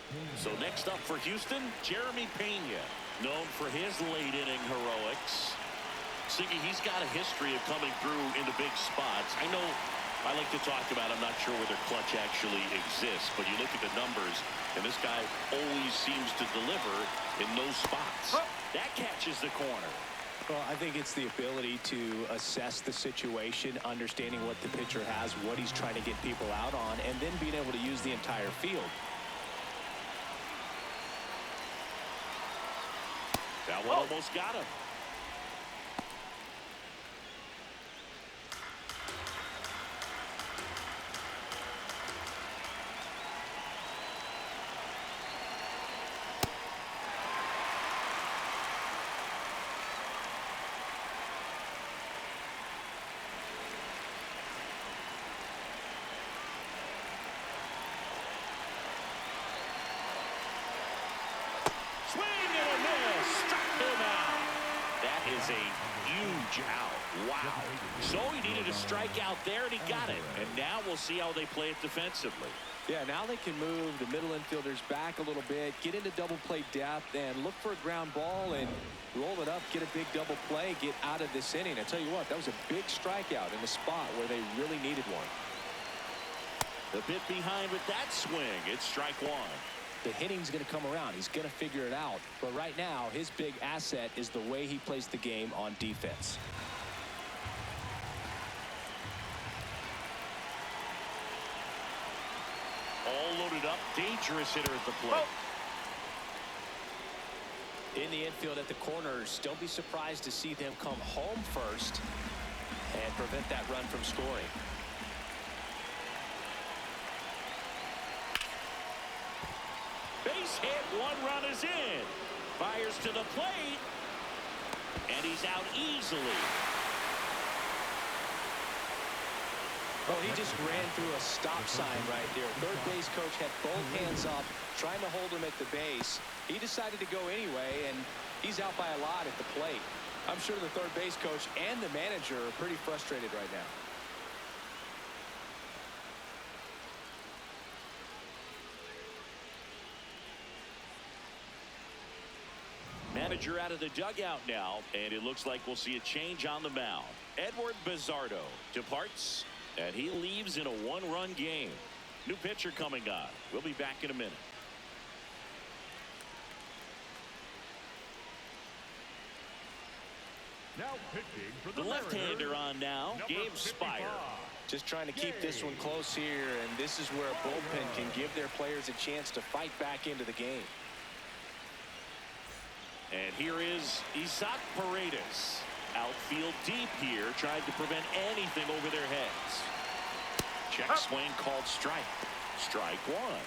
Pena.
So next up for Houston, Jeremy Pena, known for his late inning heroics. Siggy, he's got a history of coming through into big spots. I know I like to talk about, I'm not sure whether clutch actually exists, but you look at the numbers, and this guy always seems to deliver in those spots. That catches the corner.
Well, I think it's the ability to assess the situation, understanding what the pitcher has, what he's trying to get people out on, and then being able to use the entire field.
That one almost got him. Swing and a miss. Struck him out. That is a huge out. Wow. So he needed a strikeout there, and he got it. And now we'll see how they play it defensively.
Yeah, now they can move the middle infielders back a little bit, get into double play depth, and look for a ground ball and roll it up, get a big double play, get out of this inning. I tell you what, that was a big strikeout in a spot where they really needed one.
The bit behind with that swing. It's strike one.
The hitting's going to come around. He's going to figure it out. But right now, his big asset is the way he plays the game on defense.
All loaded up. Dangerous hitter at the plate.
In the infield at the corners, don't be surprised to see them come home first and prevent that run from scoring.
Base hit. One run is in. Fires to the plate. And he's out easily.
Oh, he just ran through a stop sign right there. Third base coach had both hands up, trying to hold him at the base. He decided to go anyway, and he's out by a lot at the plate. I'm sure the third base coach and the manager are pretty frustrated right now.
Manager out of the dugout now, and it looks like we'll see a change on the mound. Edward Bizzardo departs, and he leaves in a one-run game. New pitcher coming on. We'll be back in a minute.
Now pitching for
The left-hander on now, Gabe Spire.
Just trying to keep this one close here, and this is where a bullpen can give their players a chance to fight back into the game.
And here is Isaac Paredes. Outfield deep here, trying to prevent anything over their heads. Check swing called strike. Strike one.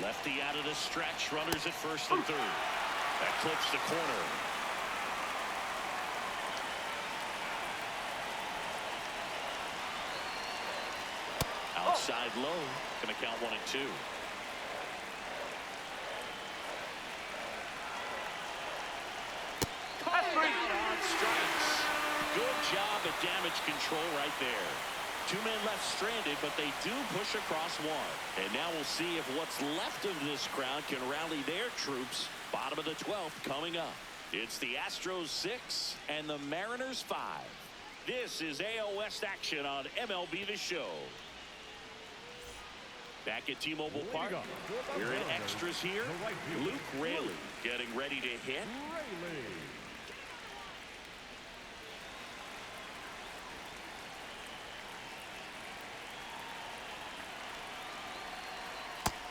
Lefty out of the stretch. Runners at first and third. That clips the corner. Outside low. Going to count 1-2. On strikes. Good job at damage control right there. 2 men left stranded, but they do push across one. And now we'll see if what's left of this crowd can rally their troops. Bottom of the 12th coming up. It's the Astros 6 and the Mariners 5. This is AL West action on MLB The Show. Back at T-Mobile Park, we're in extras here. Luke Raley getting ready to hit.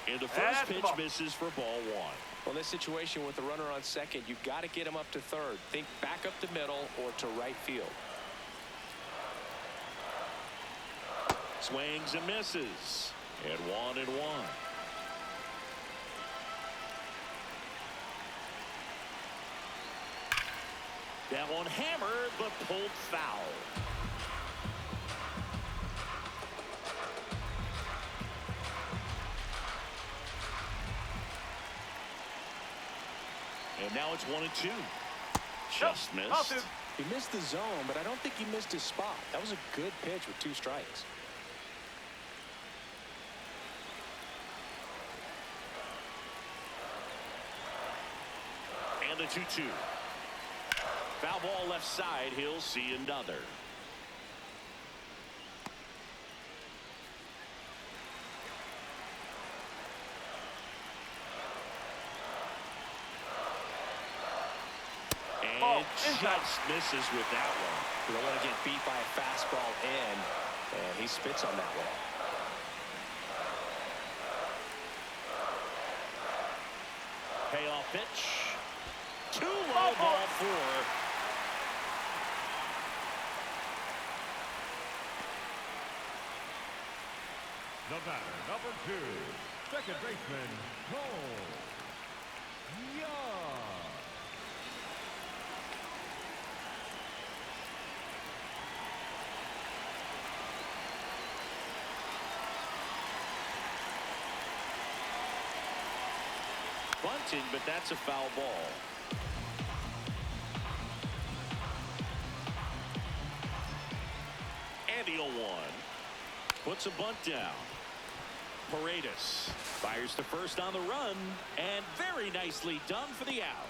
And the first pitch misses for ball one.
Well, in this situation with the runner on second, you've got to get him up to third. Think back up the middle or to right field.
Swings and misses. And 1-1. That one hammered, but pulled foul. And now it's 1-2. Just missed.
He missed the zone, but I don't think he missed his spot. That was a good pitch with 2 strikes.
And the 2-2. Foul ball left side. He'll see another. And just misses with that one.
You don't want to get beat by a fastball in, and he spits on that one.
Payoff pitch. Too low, ball 4.
The batter, number 2, second baseman, Cole Young.
Bunting, but that's a foul ball. And the 0-1. Puts a bunt down. Paredes fires to first on the run, and very nicely done for the out.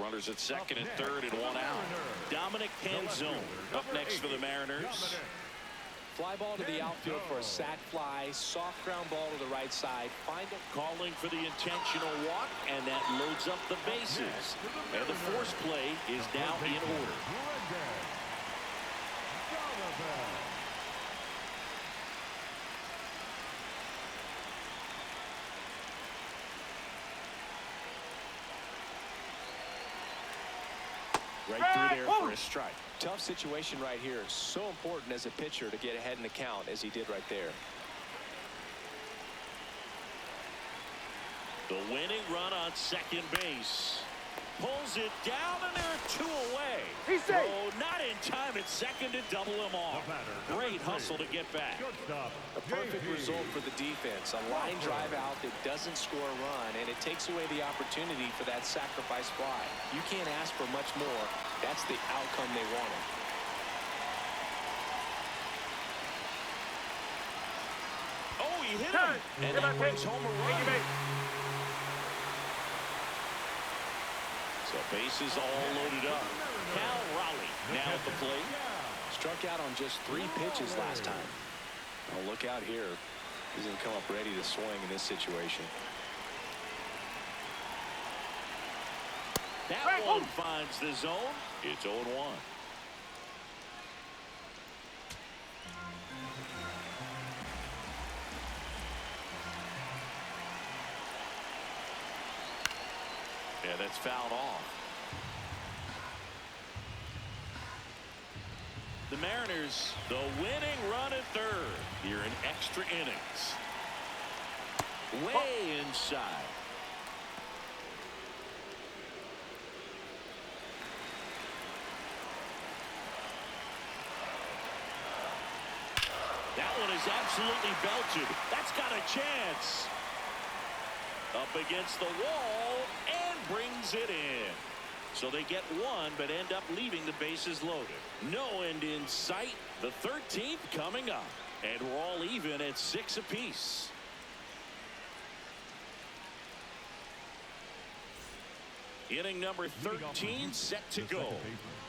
Runners at second and third and 1 out. Dominic Canzone up next for the Mariners.
Fly ball to the outfield for a sac fly. Soft ground ball to the right side. Find it.
Calling for the intentional walk, and that loads up the bases. And the force play is now in order. Right through there for a strike.
Tough situation right here. So important as a pitcher to get ahead in the count as he did right there.
The winning run on second base. Pulls it down, and there are 2 away. Oh, not in time at second to double him off. Great hustle to get back.
A perfect result for the defense. A line drive out that doesn't score a run, and it takes away the opportunity for that sacrifice fly. You can't ask for much more. That's the outcome they wanted.
Oh, he hit him, and that brings home a run. So bases all loaded up. Cal Raleigh now at the plate.
Struck out on just 3 pitches last time. Oh, look out here. He's going to come up ready to swing in this situation.
That one finds the zone. It's 0-1. Yeah, that's fouled off. The Mariners, the winning run at third here in extra innings. Way inside. That one is absolutely belted. That's got a chance. Up against the wall and brings it in. So they get one, but end up leaving the bases loaded. No end in sight. The 13th coming up. And we're all even at 6 apiece. Inning number 13 set to go.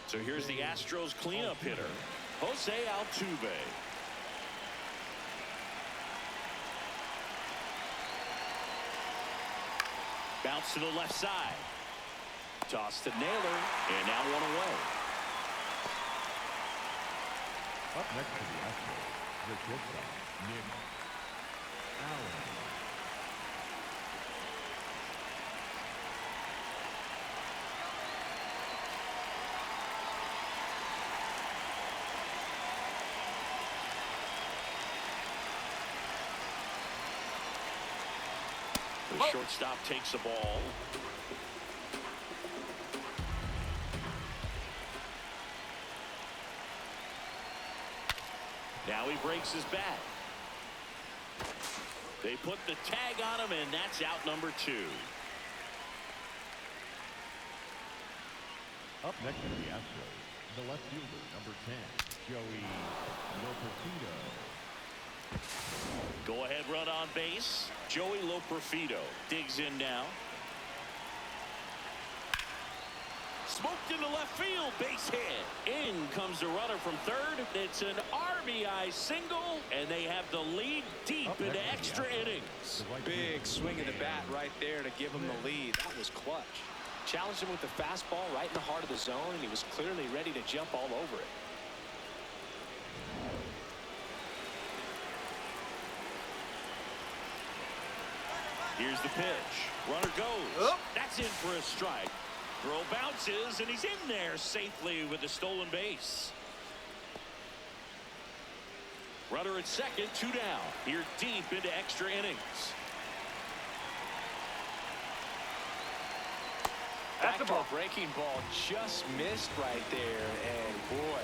So here's the Astros cleanup hitter, Jose Altuve. Bounce to the left side. Toss to Naylor, and now one away.
Up next to the Astros, the shortstop, Nick Allen.
The shortstop takes the ball. Now he breaks his bat. They put the tag on him, and that's out number 2.
Up next to the Astros, the left fielder, number 10, Joey Loperfido.
Go ahead run on base. Joey Loperfido digs in now. Smoked into left field, base hit. In comes the runner from third. It's an RBI single, and they have the lead deep into extra innings.
Big swing of the bat right there to give him the lead. That was clutch. Challenged him with the fastball right in the heart of the zone, and he was clearly ready to jump all over it.
Here's the pitch. Runner goes. That's in for a strike. Throw bounces, and he's in there safely with the stolen base. Runner at second, 2 down. Here deep into extra innings.
That's a breaking ball, just missed right there, and boy,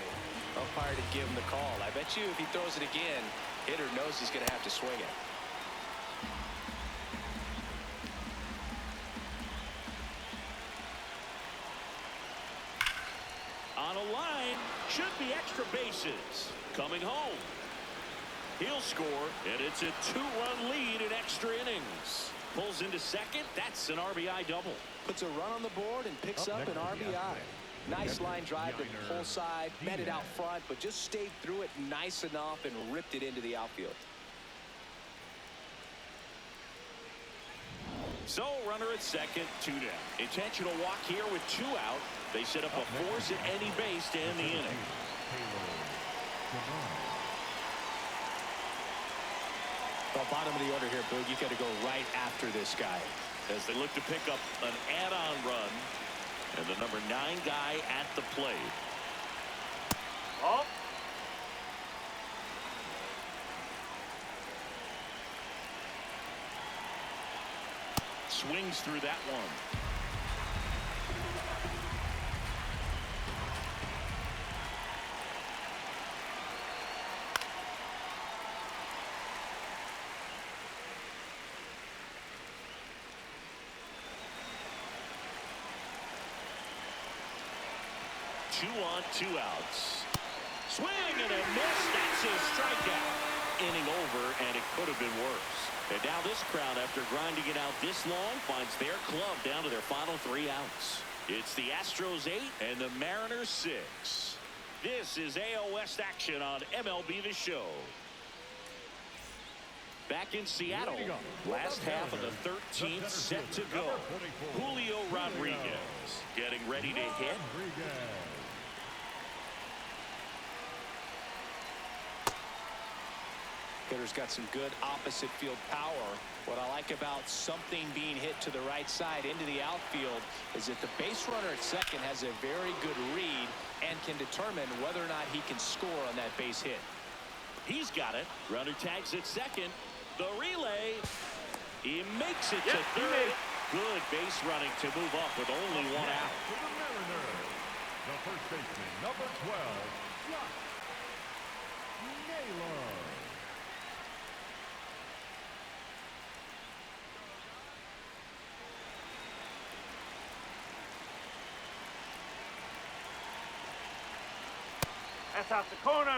umpire to give him the call. I bet you if he throws it again, hitter knows he's going to have to swing it.
On a line, should be extra bases. Coming home. He'll score, and it's a 2-run lead in extra innings. Pulls into second. That's an RBI double.
Puts a run on the board and picks up an RBI. Nice line drive to the pull side, met it out front, but just stayed through it nice enough and ripped it into the outfield.
So runner at second, 2 down. Intentional walk here with 2 out. They set up a force at any base to end the inning.
Well, bottom of the order here, Boog. You got to go right after this guy.
As they look to pick up an add-on run. And the number 9 guy at the plate.
Oh.
Swings through that one. Two on, 2 outs. Swing and a miss. That's a strikeout. Inning over, and it could have been worse. And now this crowd, after grinding it out this long, finds their club down to their final 3 outs. It's the Astros 8 and the Mariners 6. This is AL West action on MLB The Show. Back in Seattle, last half of the 13th set to go. Julio Rodriguez getting ready to hit.
Hitter's got some good opposite field power. What I like about something being hit to the right side into the outfield is that the base runner at second has a very good read and can determine whether or not he can score on that base hit.
He's got it. Runner tags at second. The relay. He makes it to third. Good base running to move up with only one out.
To the Mariners, the first baseman, number 12, Josh Naylor.
That's out the corner.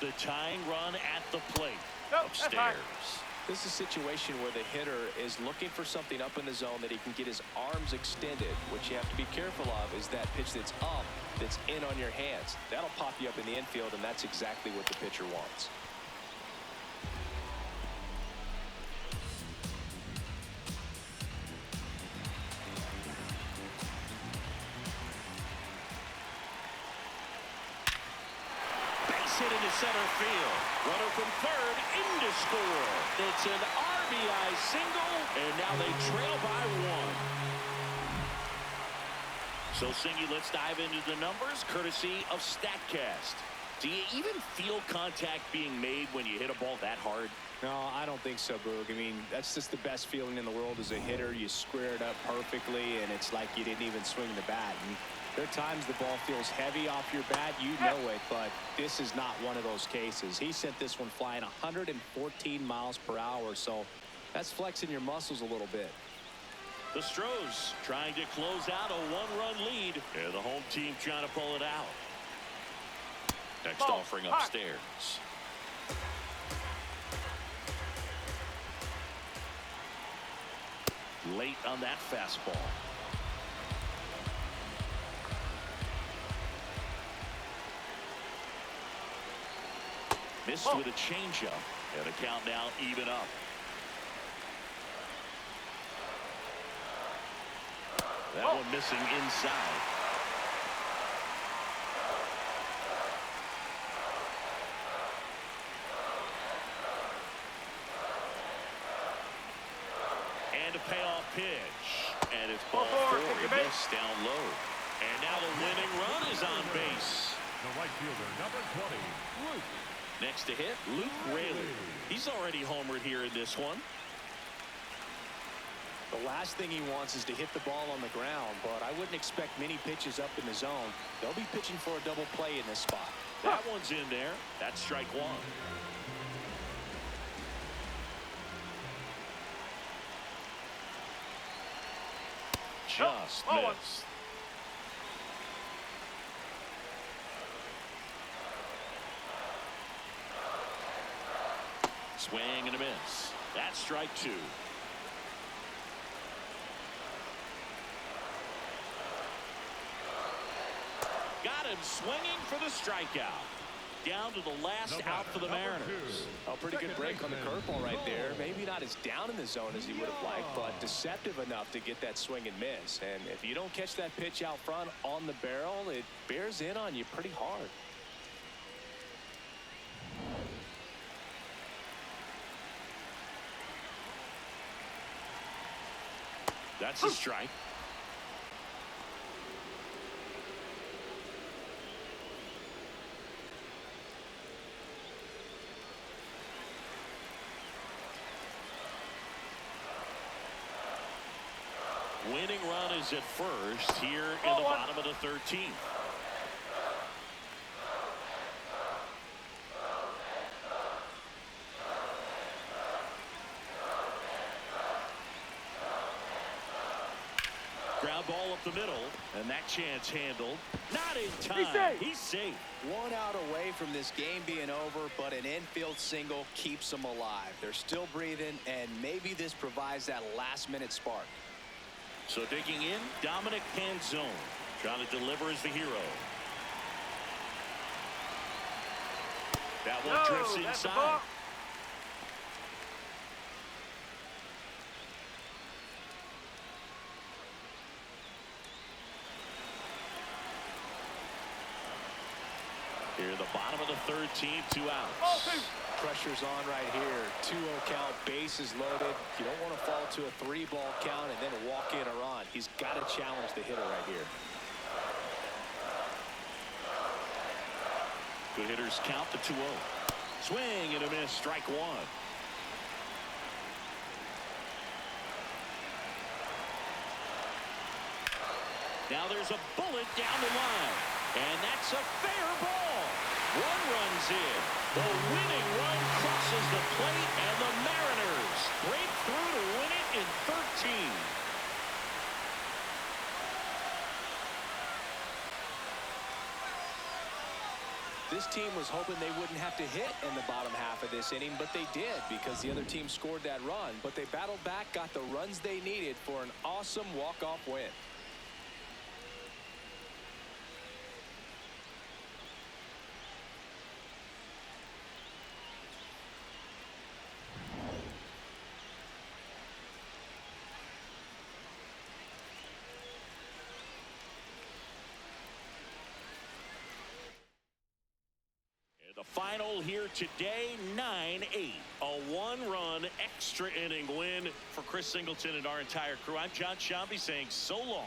The tying run at the plate.
Nope,
Upstairs.
This is a situation where the hitter is looking for something up in the zone that he can get his arms extended. What you have to be careful of is that pitch that's up, that's in on your hands. That'll pop you up in the infield, and that's exactly what the pitcher wants.
Hit into center field. Runner from third in to score. It's an RBI single, and now they trail by one. So, Singy, let's dive into the numbers, courtesy of StatCast. Do you even feel contact being made when you hit a ball that hard?
No, I don't think so, Boog. I mean, that's just the best feeling in the world as a hitter. You square it up perfectly, and it's like you didn't even swing the bat. And there are times the ball feels heavy off your bat. You know it, but this is not one of those cases. He sent this one flying 114 miles per hour, so that's flexing your muscles a little bit.
The Astros trying to close out a one-run lead. And the home team trying to pull it out. Next offering upstairs. Late on that fastball. Missed with a changeup. And the count now even up. That one missing inside. And a payoff pitch. And it's ball four. He missed down low. And now the winning run is on base.
The right fielder, number 20, Luke.
Next to hit, Luke Raley. He's already homered here in this one.
The last thing he wants is to hit the ball on the ground, but I wouldn't expect many pitches up in the zone. They'll be pitching for a double play in this spot.
That one's in there. That's strike one. Just missed. Swing and a miss. That's strike two. Got him swinging for the strikeout. Down to the last out for the Mariners.
A pretty good break on the curveball right there. Maybe not as down in the zone as he would have liked, but deceptive enough to get that swing and miss. And if you don't catch that pitch out front on the barrel, it bears in on you pretty hard.
That's a strike. Winning run is at first here in the bottom of the 13th. Ground ball up the middle, and that chance handled. Not in time. He's safe.
1 out away from this game being over, but an infield single keeps them alive. They're still breathing, and maybe this provides that last-minute spark.
So digging in, Dominic Panzone trying to deliver as the hero. That one drifts inside. Here, the bottom of the third, team, 2 outs.
Pressure's on right here. 2-0 count, bases loaded. You don't want to fall to a 3-ball count and then walk in or on. He's got to challenge the hitter right here.
Good hitters count the 2-0. Swing and a miss, strike 1. Now there's a bullet down the line. And that's a fair ball. 1 run's in. The winning run crosses the plate, and the Mariners break through to win it in 13.
This team was hoping they wouldn't have to hit in the bottom half of this inning, but they did because the other team scored that run. But they battled back, got the runs they needed for an awesome walk-off win.
The final here today, 9-8. A 1-run extra inning win for Chris Singleton and our entire crew. I'm John Shambi saying so long.